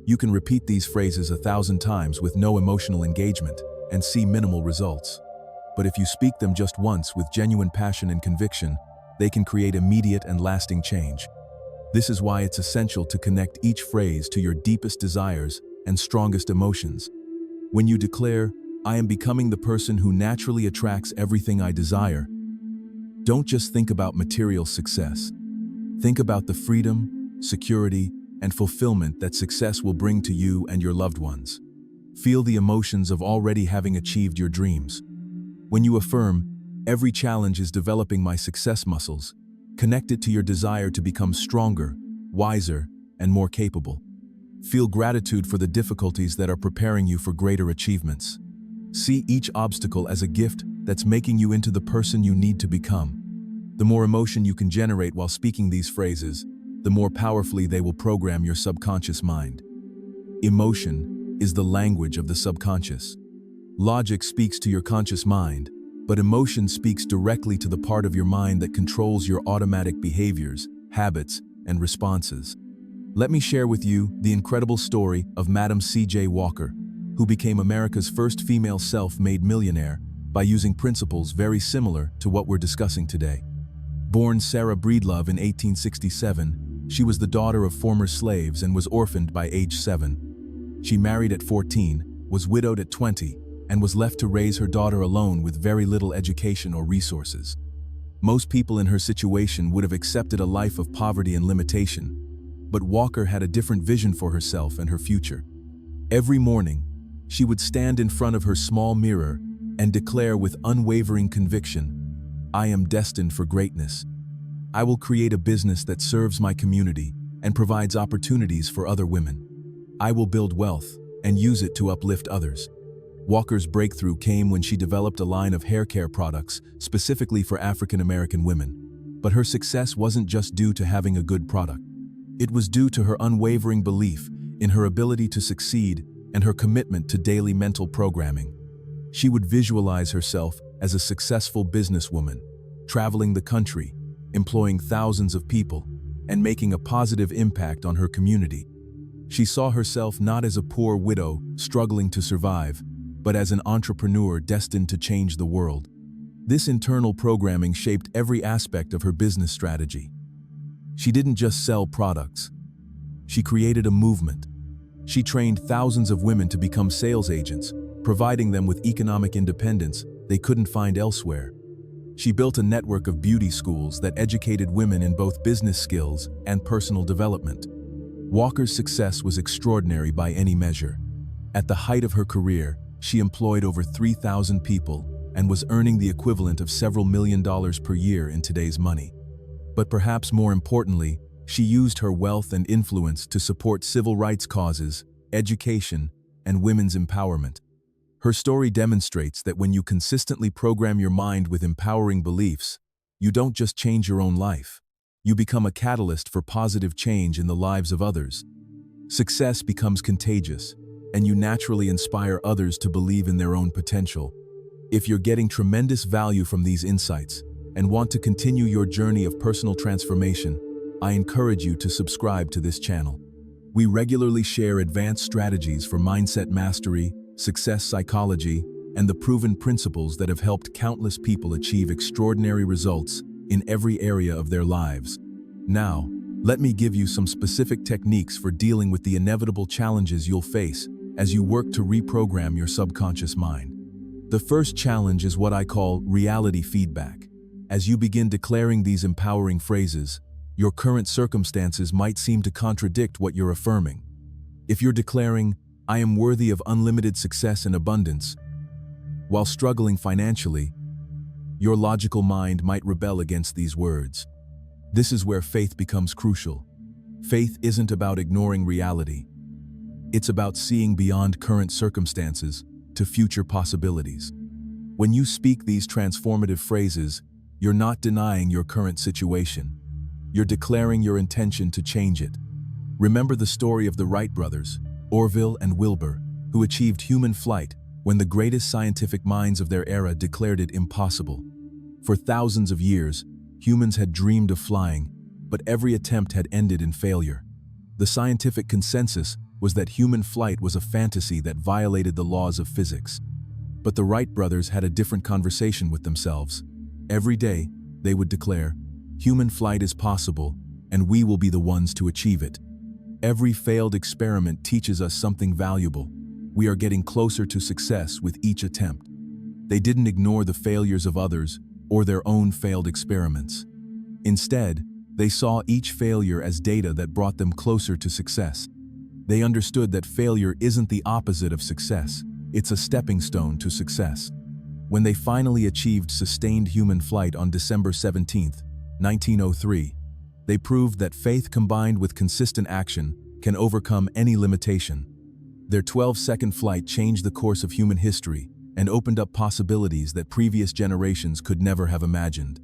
S1: You can repeat these phrases 1,000 times with no emotional engagement and see minimal results. But if you speak them just once with genuine passion and conviction, they can create immediate and lasting change. This is why it's essential to connect each phrase to your deepest desires and strongest emotions. When you declare, "I am becoming the person who naturally attracts everything I desire," don't just think about material success. Think about the freedom, security, and fulfillment that success will bring to you and your loved ones. Feel the emotions of already having achieved your dreams. When you affirm, "Every challenge is developing my success muscles," connect it to your desire to become stronger, wiser, and more capable. Feel gratitude for the difficulties that are preparing you for greater achievements. See each obstacle as a gift that's making you into the person you need to become. The more emotion you can generate while speaking these phrases, the more powerfully they will program your subconscious mind. Emotion is the language of the subconscious. Logic speaks to your conscious mind, but emotion speaks directly to the part of your mind that controls your automatic behaviors, habits, and responses. Let me share with you the incredible story of Madam C.J. Walker, who became America's first female self-made millionaire by using principles very similar to what we're discussing today. Born Sarah Breedlove in 1867, she was the daughter of former slaves and was orphaned by age 7. She married at 14, was widowed at 20, and was left to raise her daughter alone with very little education or resources. Most people in her situation would have accepted a life of poverty and limitation, but Walker had a different vision for herself and her future. Every morning, she would stand in front of her small mirror and declare with unwavering conviction, "I am destined for greatness. I will create a business that serves my community and provides opportunities for other women. I will build wealth and use it to uplift others." Walker's breakthrough came when she developed a line of hair care products specifically for African American women. But her success wasn't just due to having a good product. It was due to her unwavering belief in her ability to succeed and her commitment to daily mental programming. She would visualize herself as a successful businesswoman, traveling the country, employing thousands of people, and making a positive impact on her community. She saw herself not as a poor widow struggling to survive, but as an entrepreneur destined to change the world. This internal programming shaped every aspect of her business strategy. She didn't just sell products. She created a movement. She trained thousands of women to become sales agents, providing them with economic independence they couldn't find elsewhere. She built a network of beauty schools that educated women in both business skills and personal development. Walker's success was extraordinary by any measure. At the height of her career, she employed over 3,000 people and was earning the equivalent of several $1,000,000 per year in today's money. But perhaps more importantly, she used her wealth and influence to support civil rights causes, education, and women's empowerment. Her story demonstrates that when you consistently program your mind with empowering beliefs, you don't just change your own life. You become a catalyst for positive change in the lives of others. Success becomes contagious, and you naturally inspire others to believe in their own potential. If you're getting tremendous value from these insights and want to continue your journey of personal transformation, I encourage you to subscribe to this channel. We regularly share advanced strategies for mindset mastery, success psychology, and the proven principles that have helped countless people achieve extraordinary results in every area of their lives. Now, let me give you some specific techniques for dealing with the inevitable challenges you'll face as you work to reprogram your subconscious mind. The first challenge is what I call reality feedback. As you begin declaring these empowering phrases, your current circumstances might seem to contradict what you're affirming. If you're declaring, "I am worthy of unlimited success and abundance," while struggling financially, your logical mind might rebel against these words. This is where faith becomes crucial. Faith isn't about ignoring reality. It's about seeing beyond current circumstances to future possibilities. When you speak these transformative phrases, you're not denying your current situation. You're declaring your intention to change it. Remember the story of the Wright brothers, Orville and Wilbur, who achieved human flight when the greatest scientific minds of their era declared it impossible. For thousands of years, humans had dreamed of flying, but every attempt had ended in failure. The scientific consensus was that human flight was a fantasy that violated the laws of physics. But the Wright brothers had a different conversation with themselves. Every day, they would declare, "Human flight is possible, and we will be the ones to achieve it." Every failed experiment teaches us something valuable. We are getting closer to success with each attempt. They didn't ignore the failures of others or their own failed experiments. Instead, they saw each failure as data that brought them closer to success. They understood that failure isn't the opposite of success, it's a stepping stone to success. When they finally achieved sustained human flight on December 17, 1903, they proved that faith combined with consistent action can overcome any limitation. Their 12-second flight changed the course of human history and opened up possibilities that previous generations could never have imagined.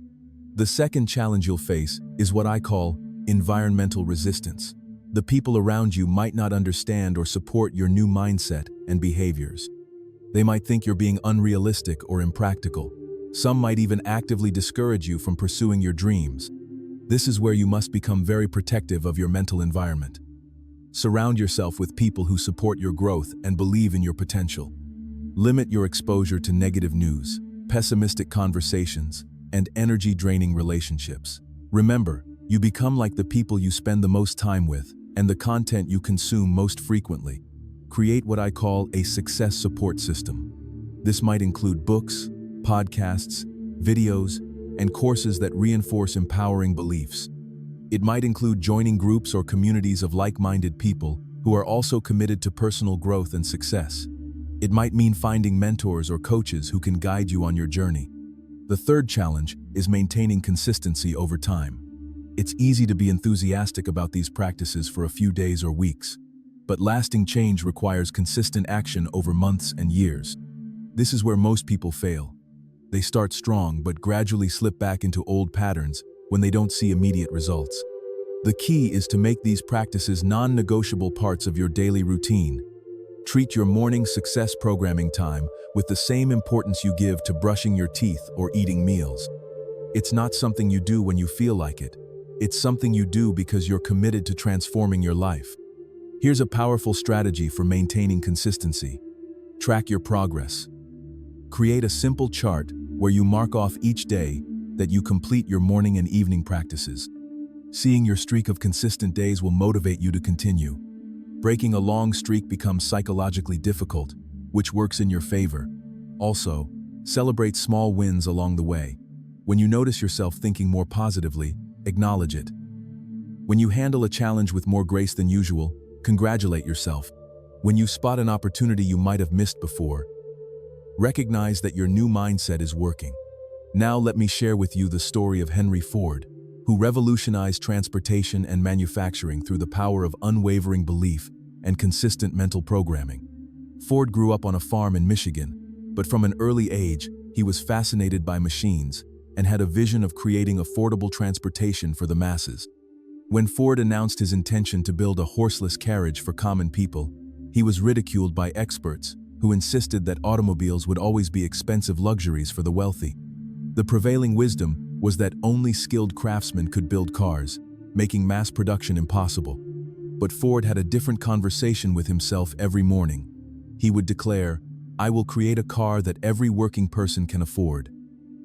S1: The second challenge you'll face is what I call environmental resistance. The people around you might not understand or support your new mindset and behaviors. They might think you're being unrealistic or impractical. Some might even actively discourage you from pursuing your dreams. This is where you must become very protective of your mental environment. Surround yourself with people who support your growth and believe in your potential. Limit your exposure to negative news, pessimistic conversations, and energy-draining relationships. Remember, you become like the people you spend the most time with and the content you consume most frequently. Create what I call a success support system. This might include books, podcasts, videos, and courses that reinforce empowering beliefs. It might include joining groups or communities of like-minded people who are also committed to personal growth and success. It might mean finding mentors or coaches who can guide you on your journey. The third challenge is maintaining consistency over time. It's easy to be enthusiastic about these practices for a few days or weeks, but lasting change requires consistent action over months and years. This is where most people fail. They start strong but gradually slip back into old patterns when they don't see immediate results. The key is to make these practices non-negotiable parts of your daily routine. Treat your morning success programming time with the same importance you give to brushing your teeth or eating meals. It's not something you do when you feel like it. It's something you do because you're committed to transforming your life. Here's a powerful strategy for maintaining consistency. Track your progress. Create a simple chart where you mark off each day that you complete your morning and evening practices. Seeing your streak of consistent days will motivate you to continue. Breaking a long streak becomes psychologically difficult, which works in your favor. Also, celebrate small wins along the way. When you notice yourself thinking more positively, acknowledge it. When you handle a challenge with more grace than usual, congratulate yourself. When you spot an opportunity you might have missed before, recognize that your new mindset is working. Now let me share with you the story of Henry Ford, who revolutionized transportation and manufacturing through the power of unwavering belief and consistent mental programming. Ford grew up on a farm in Michigan, but from an early age, he was fascinated by machines and had a vision of creating affordable transportation for the masses. When Ford announced his intention to build a horseless carriage for common people, he was ridiculed by experts who insisted that automobiles would always be expensive luxuries for the wealthy. The prevailing wisdom was that only skilled craftsmen could build cars, making mass production impossible. But Ford had a different conversation with himself every morning. He would declare, "I will create a car that every working person can afford.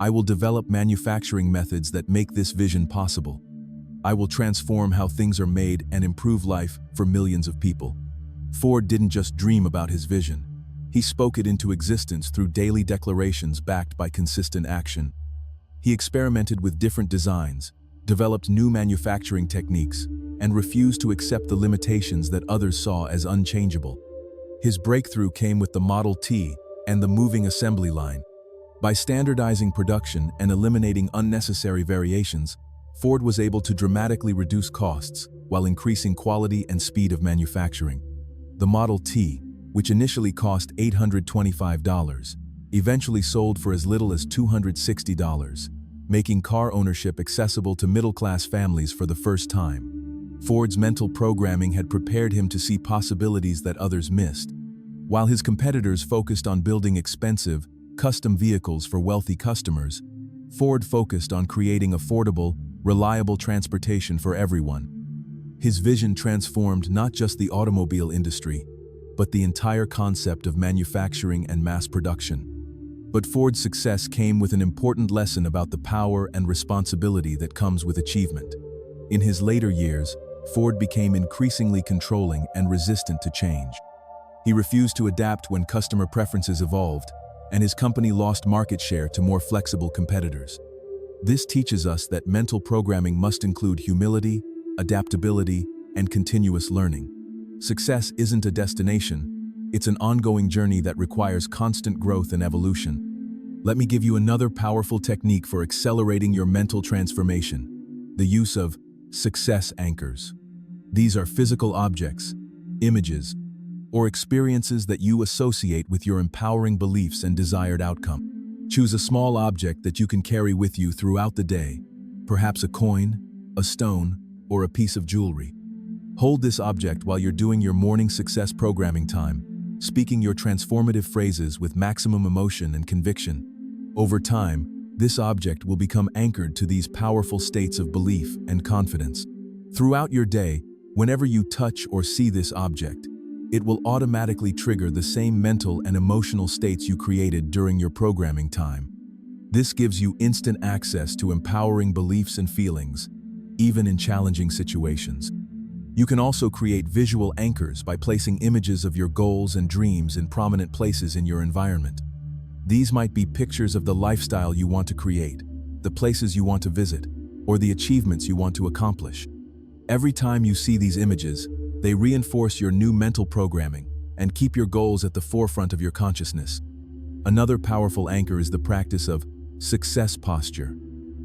S1: I will develop manufacturing methods that make this vision possible. I will transform how things are made and improve life for millions of people." Ford didn't just dream about his vision. He spoke it into existence through daily declarations backed by consistent action. He experimented with different designs, developed new manufacturing techniques, and refused to accept the limitations that others saw as unchangeable. His breakthrough came with the Model T and the moving assembly line. By standardizing production and eliminating unnecessary variations, Ford was able to dramatically reduce costs while increasing quality and speed of manufacturing. The Model T, which initially cost $825, eventually sold for as little as $260, making car ownership accessible to middle-class families for the first time. Ford's mental programming had prepared him to see possibilities that others missed. While his competitors focused on building expensive, custom vehicles for wealthy customers, Ford focused on creating affordable, reliable transportation for everyone. His vision transformed not just the automobile industry, but the entire concept of manufacturing and mass production. But Ford's success came with an important lesson about the power and responsibility that comes with achievement. In his later years, Ford became increasingly controlling and resistant to change. He refused to adapt when customer preferences evolved, and his company lost market share to more flexible competitors. This teaches us that mental programming must include humility, adaptability, and continuous learning. Success isn't a destination, it's an ongoing journey that requires constant growth and evolution. Let me give you another powerful technique for accelerating your mental transformation: the use of success anchors. These are physical objects, images, or experiences that you associate with your empowering beliefs and desired outcome. Choose a small object that you can carry with you throughout the day, perhaps a coin, a stone, or a piece of jewelry. Hold this object while you're doing your morning success programming time, speaking your transformative phrases with maximum emotion and conviction. Over time, this object will become anchored to these powerful states of belief and confidence. Throughout your day, whenever you touch or see this object, it will automatically trigger the same mental and emotional states you created during your programming time. This gives you instant access to empowering beliefs and feelings, even in challenging situations. You can also create visual anchors by placing images of your goals and dreams in prominent places in your environment. These might be pictures of the lifestyle you want to create, the places you want to visit, or the achievements you want to accomplish. Every time you see these images, they reinforce your new mental programming and keep your goals at the forefront of your consciousness. Another powerful anchor is the practice of success posture.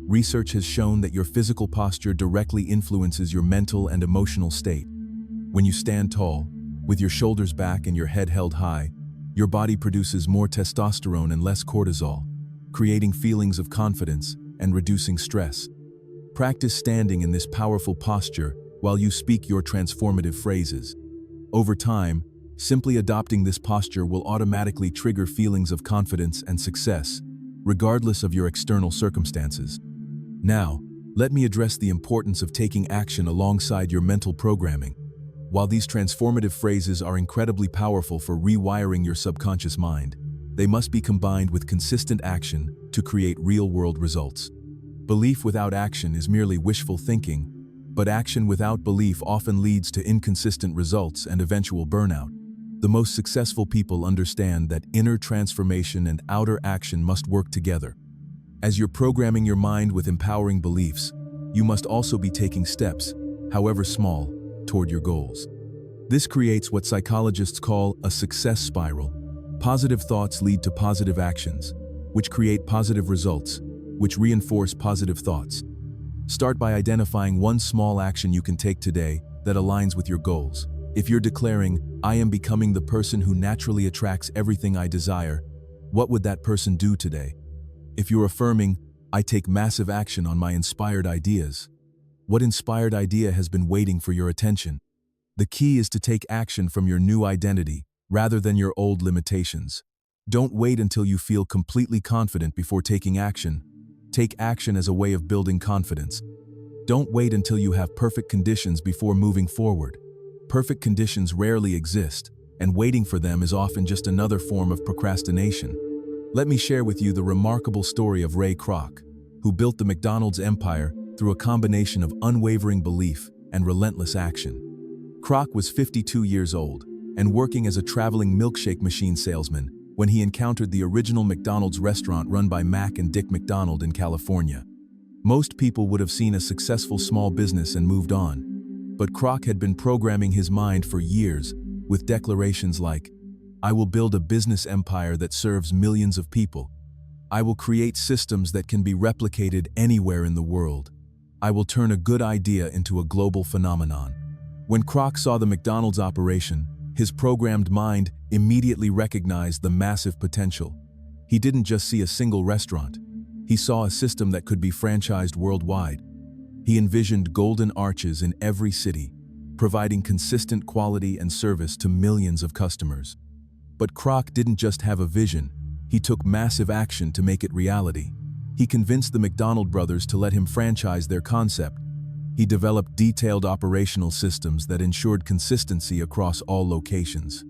S1: Research has shown that your physical posture directly influences your mental and emotional state. When you stand tall, with your shoulders back and your head held high, your body produces more testosterone and less cortisol, creating feelings of confidence and reducing stress. Practice standing in this powerful posture while you speak your transformative phrases. Over time, simply adopting this posture will automatically trigger feelings of confidence and success, regardless of your external circumstances. Now, let me address the importance of taking action alongside your mental programming. While these transformative phrases are incredibly powerful for rewiring your subconscious mind, they must be combined with consistent action to create real-world results. Belief without action is merely wishful thinking, but action without belief often leads to inconsistent results and eventual burnout. The most successful people understand that inner transformation and outer action must work together. As you're programming your mind with empowering beliefs, you must also be taking steps, however small, toward your goals. This creates what psychologists call a success spiral. Positive thoughts lead to positive actions, which create positive results, which reinforce positive thoughts. Start by identifying one small action you can take today that aligns with your goals. If you're declaring, "I am becoming the person who naturally attracts everything I desire," what would that person do today? If you're affirming, "I take massive action on my inspired ideas," what inspired idea has been waiting for your attention? The key is to take action from your new identity, rather than your old limitations. Don't wait until you feel completely confident before taking action. Take action as a way of building confidence. Don't wait until you have perfect conditions before moving forward. Perfect conditions rarely exist, and waiting for them is often just another form of procrastination. Let me share with you the remarkable story of Ray Kroc, who built the McDonald's empire through a combination of unwavering belief and relentless action. Kroc was 52 years old and working as a traveling milkshake machine salesman when he encountered the original McDonald's restaurant run by Mac and Dick McDonald in California. Most people would have seen a successful small business and moved on. But Kroc had been programming his mind for years with declarations like, "I will build a business empire that serves millions of people. I will create systems that can be replicated anywhere in the world. I will turn a good idea into a global phenomenon." When Kroc saw the McDonald's operation, his programmed mind immediately recognized the massive potential. He didn't just see a single restaurant. He saw a system that could be franchised worldwide. He envisioned golden arches in every city, providing consistent quality and service to millions of customers. But Kroc didn't just have a vision, he took massive action to make it reality. He convinced the McDonald brothers to let him franchise their concept. He developed detailed operational systems that ensured consistency across all locations.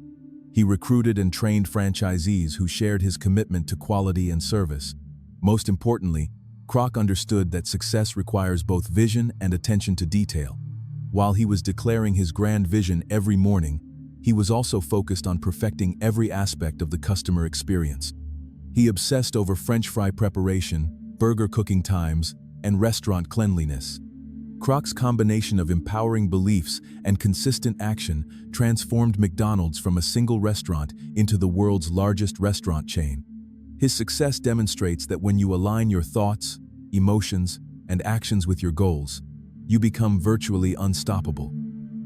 S1: He recruited and trained franchisees who shared his commitment to quality and service. Most importantly, Kroc understood that success requires both vision and attention to detail. While he was declaring his grand vision every morning, he was also focused on perfecting every aspect of the customer experience. He obsessed over French fry preparation, burger cooking times, and restaurant cleanliness. Kroc's combination of empowering beliefs and consistent action transformed McDonald's from a single restaurant into the world's largest restaurant chain. His success demonstrates that when you align your thoughts, emotions, and actions with your goals, you become virtually unstoppable.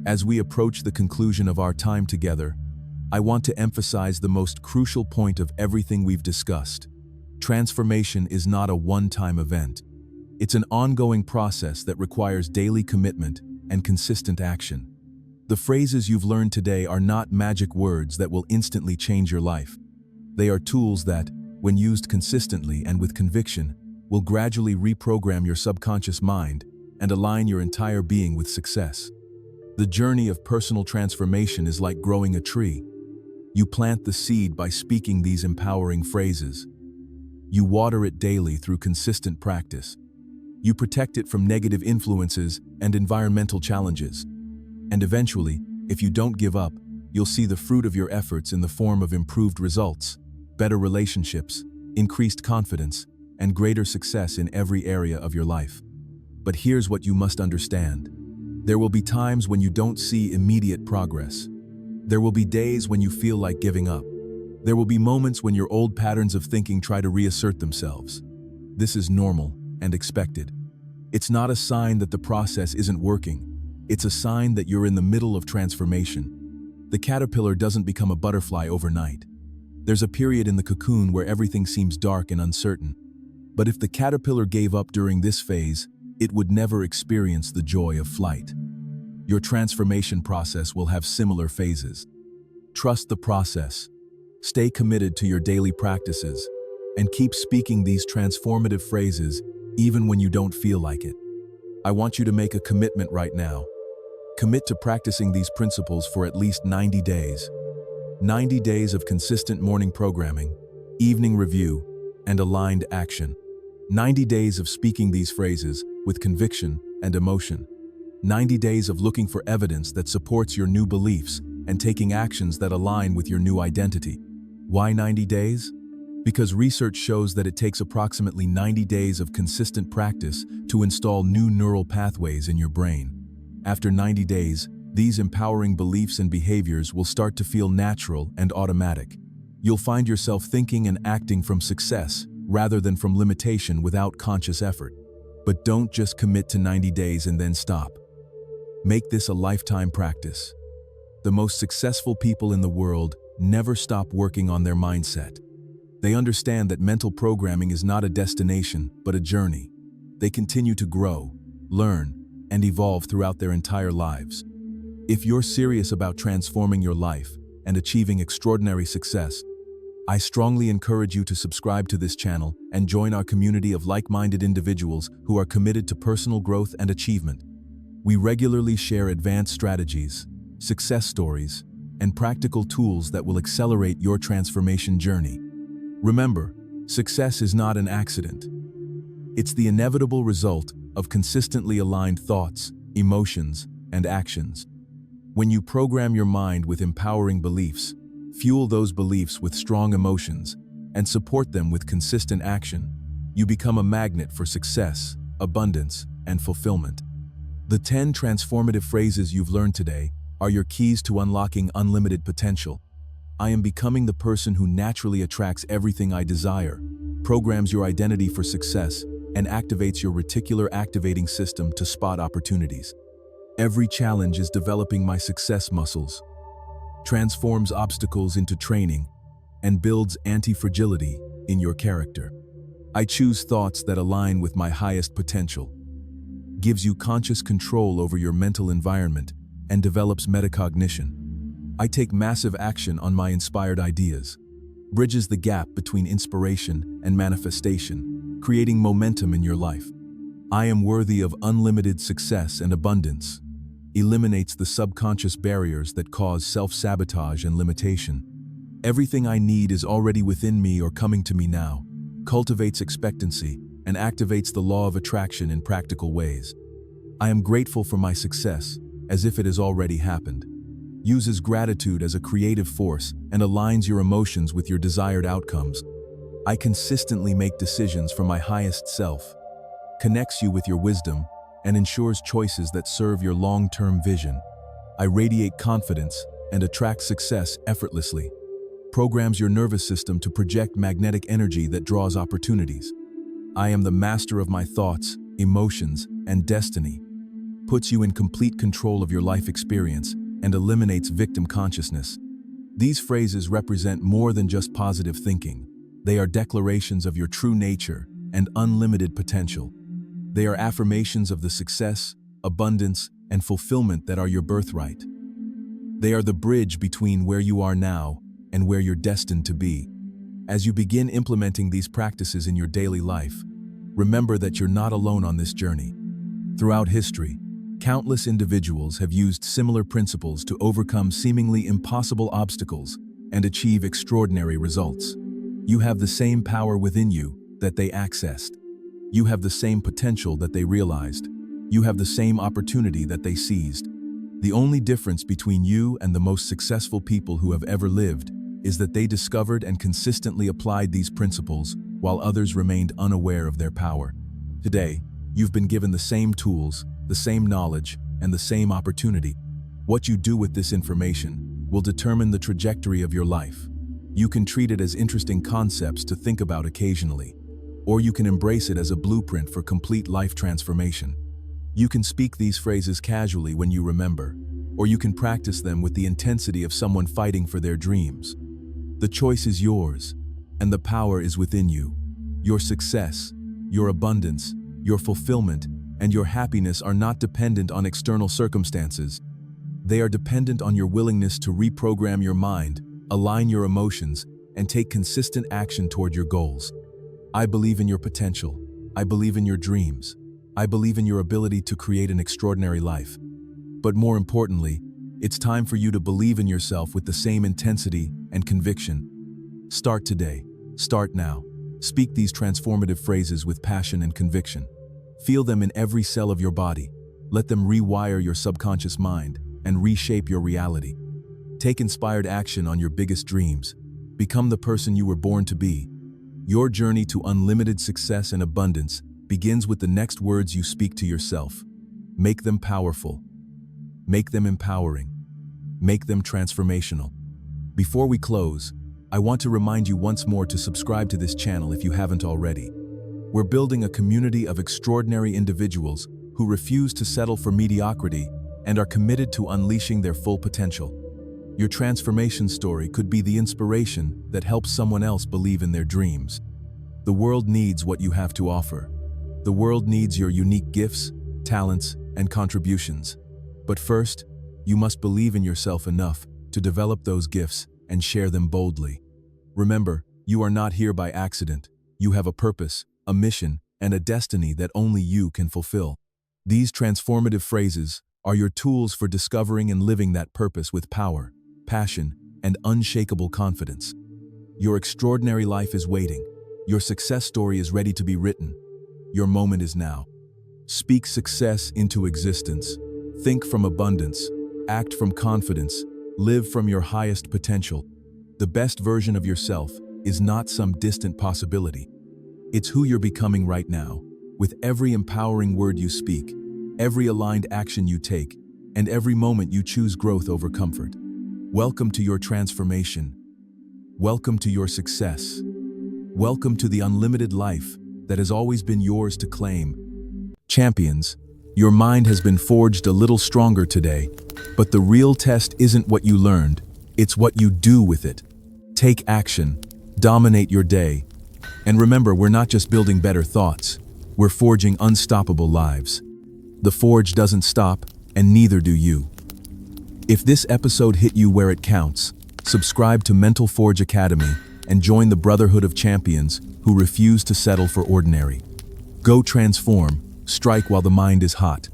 S1: As we approach the conclusion of our time together, I want to emphasize the most crucial point of everything we've discussed. Transformation is not a one-time event. It's an ongoing process that requires daily commitment and consistent action. The phrases you've learned today are not magic words that will instantly change your life. They are tools that, when used consistently and with conviction, will gradually reprogram your subconscious mind and align your entire being with success. The journey of personal transformation is like growing a tree. You plant the seed by speaking these empowering phrases. You water it daily through consistent practice. You protect it from negative influences and environmental challenges. And eventually, if you don't give up, you'll see the fruit of your efforts in the form of improved results, better relationships, increased confidence, and greater success in every area of your life. But here's what you must understand. There will be times when you don't see immediate progress. There will be days when you feel like giving up. There will be moments when your old patterns of thinking try to reassert themselves. This is normal and expected. It's not a sign that the process isn't working. It's a sign that you're in the middle of transformation. The caterpillar doesn't become a butterfly overnight. There's a period in the cocoon where everything seems dark and uncertain. But if the caterpillar gave up during this phase, it would never experience the joy of flight. Your transformation process will have similar phases. Trust the process. Stay committed to your daily practices, and keep speaking these transformative phrases even when you don't feel like it. I want you to make a commitment right now. Commit to practicing these principles for at least 90 days. 90 days of consistent morning programming, evening review, and aligned action. 90 days of speaking these phrases with conviction and emotion. 90 days of looking for evidence that supports your new beliefs and taking actions that align with your new identity. Why 90 days? Because research shows that it takes approximately 90 days of consistent practice to install new neural pathways in your brain. After 90 days, these empowering beliefs and behaviors will start to feel natural and automatic. You'll find yourself thinking and acting from success rather than from limitation without conscious effort. But don't just commit to 90 days and then stop. Make this a lifetime practice. The most successful people in the world never stop working on their mindset. They understand that mental programming is not a destination, but a journey. They continue to grow, learn, and evolve throughout their entire lives. If you're serious about transforming your life and achieving extraordinary success, I strongly encourage you to subscribe to this channel and join our community of like-minded individuals who are committed to personal growth and achievement. We regularly share advanced strategies, success stories, and practical tools that will accelerate your transformation journey. Remember, success is not an accident. It's the inevitable result of consistently aligned thoughts, emotions, and actions. When you program your mind with empowering beliefs, fuel those beliefs with strong emotions, and support them with consistent action, you become a magnet for success, abundance, and fulfillment. The 10 transformative phrases you've learned today are your keys to unlocking unlimited potential. I am becoming the person who naturally attracts everything I desire, programs your identity for success, and activates your reticular activating system to spot opportunities. Every challenge is developing my success muscles, transforms obstacles into training, and builds anti-fragility in your character. I choose thoughts that align with my highest potential, gives you conscious control over your mental environment, and develops metacognition. I take massive action on my inspired ideas, bridges the gap between inspiration and manifestation, creating momentum in your life. I am worthy of unlimited success and abundance, eliminates the subconscious barriers that cause self-sabotage and limitation. Everything I need is already within me or coming to me now, cultivates expectancy, and activates the law of attraction in practical ways. I am grateful for my success, as if it has already happened. Uses gratitude as a creative force and aligns your emotions with your desired outcomes. I consistently make decisions from my highest self, connects you with your wisdom, and ensures choices that serve your long-term vision. I radiate confidence and attract success effortlessly. Programs your nervous system to project magnetic energy that draws opportunities. I am the master of my thoughts, emotions, and destiny. Puts you in complete control of your life experience and eliminates victim consciousness. These phrases represent more than just positive thinking. They are declarations of your true nature and unlimited potential. They are affirmations of the success, abundance, and fulfillment that are your birthright. They are the bridge between where you are now and where you're destined to be. As you begin implementing these practices in your daily life, remember that you're not alone on this journey. Throughout history, countless individuals have used similar principles to overcome seemingly impossible obstacles and achieve extraordinary results. You have the same power within you that they accessed. You have the same potential that they realized. You have the same opportunity that they seized. The only difference between you and the most successful people who have ever lived is that they discovered and consistently applied these principles while others remained unaware of their power. Today, you've been given the same tools, the same knowledge, and the same opportunity. What you do with this information will determine the trajectory of your life. You can treat it as interesting concepts to think about occasionally, or you can embrace it as a blueprint for complete life transformation. You can speak these phrases casually when you remember, or you can practice them with the intensity of someone fighting for their dreams. The choice is yours, and the power is within you. Your success, your abundance, your fulfillment, and your happiness are not dependent on external circumstances. They are dependent on your willingness to reprogram your mind, align your emotions, and take consistent action toward your goals. I believe in your potential. I believe in your dreams. I believe in your ability to create an extraordinary life. But more importantly, it's time for you to believe in yourself with the same intensity and conviction. Start today. Start now. Speak these transformative phrases with passion and conviction. Feel them in every cell of your body. Let them rewire your subconscious mind and reshape your reality. Take inspired action on your biggest dreams. Become the person you were born to be. Your journey to unlimited success and abundance begins with the next words you speak to yourself. Make them powerful. Make them empowering. Make them transformational. Before we close, I want to remind you once more to subscribe to this channel if you haven't already. We're building a community of extraordinary individuals who refuse to settle for mediocrity and are committed to unleashing their full potential. Your transformation story could be the inspiration that helps someone else believe in their dreams. The world needs what you have to offer. The world needs your unique gifts, talents, and contributions. But first, you must believe in yourself enough to develop those gifts and share them boldly. Remember, you are not here by accident. You have a purpose, a mission, and a destiny that only you can fulfill. These transformative phrases are your tools for discovering and living that purpose with power, passion, and unshakable confidence. Your extraordinary life is waiting. Your success story is ready to be written. Your moment is now. Speak success into existence. Think from abundance. Act from confidence. Live from your highest potential. The best version of yourself is not some distant possibility. It's who you're becoming right now, with every empowering word you speak, every aligned action you take, and every moment you choose growth over comfort. Welcome to your transformation. Welcome to your success. Welcome to the unlimited life that has always been yours to claim. Champions, your mind has been forged a little stronger today, but the real test isn't what you learned, it's what you do with it. Take action, dominate your day, and remember, we're not just building better thoughts, we're forging unstoppable lives. The forge doesn't stop, and neither do you. If this episode hit you where it counts, subscribe to Mental Forge Academy and join the Brotherhood of Champions who refuse to settle for ordinary. Go transform, strike while the mind is hot,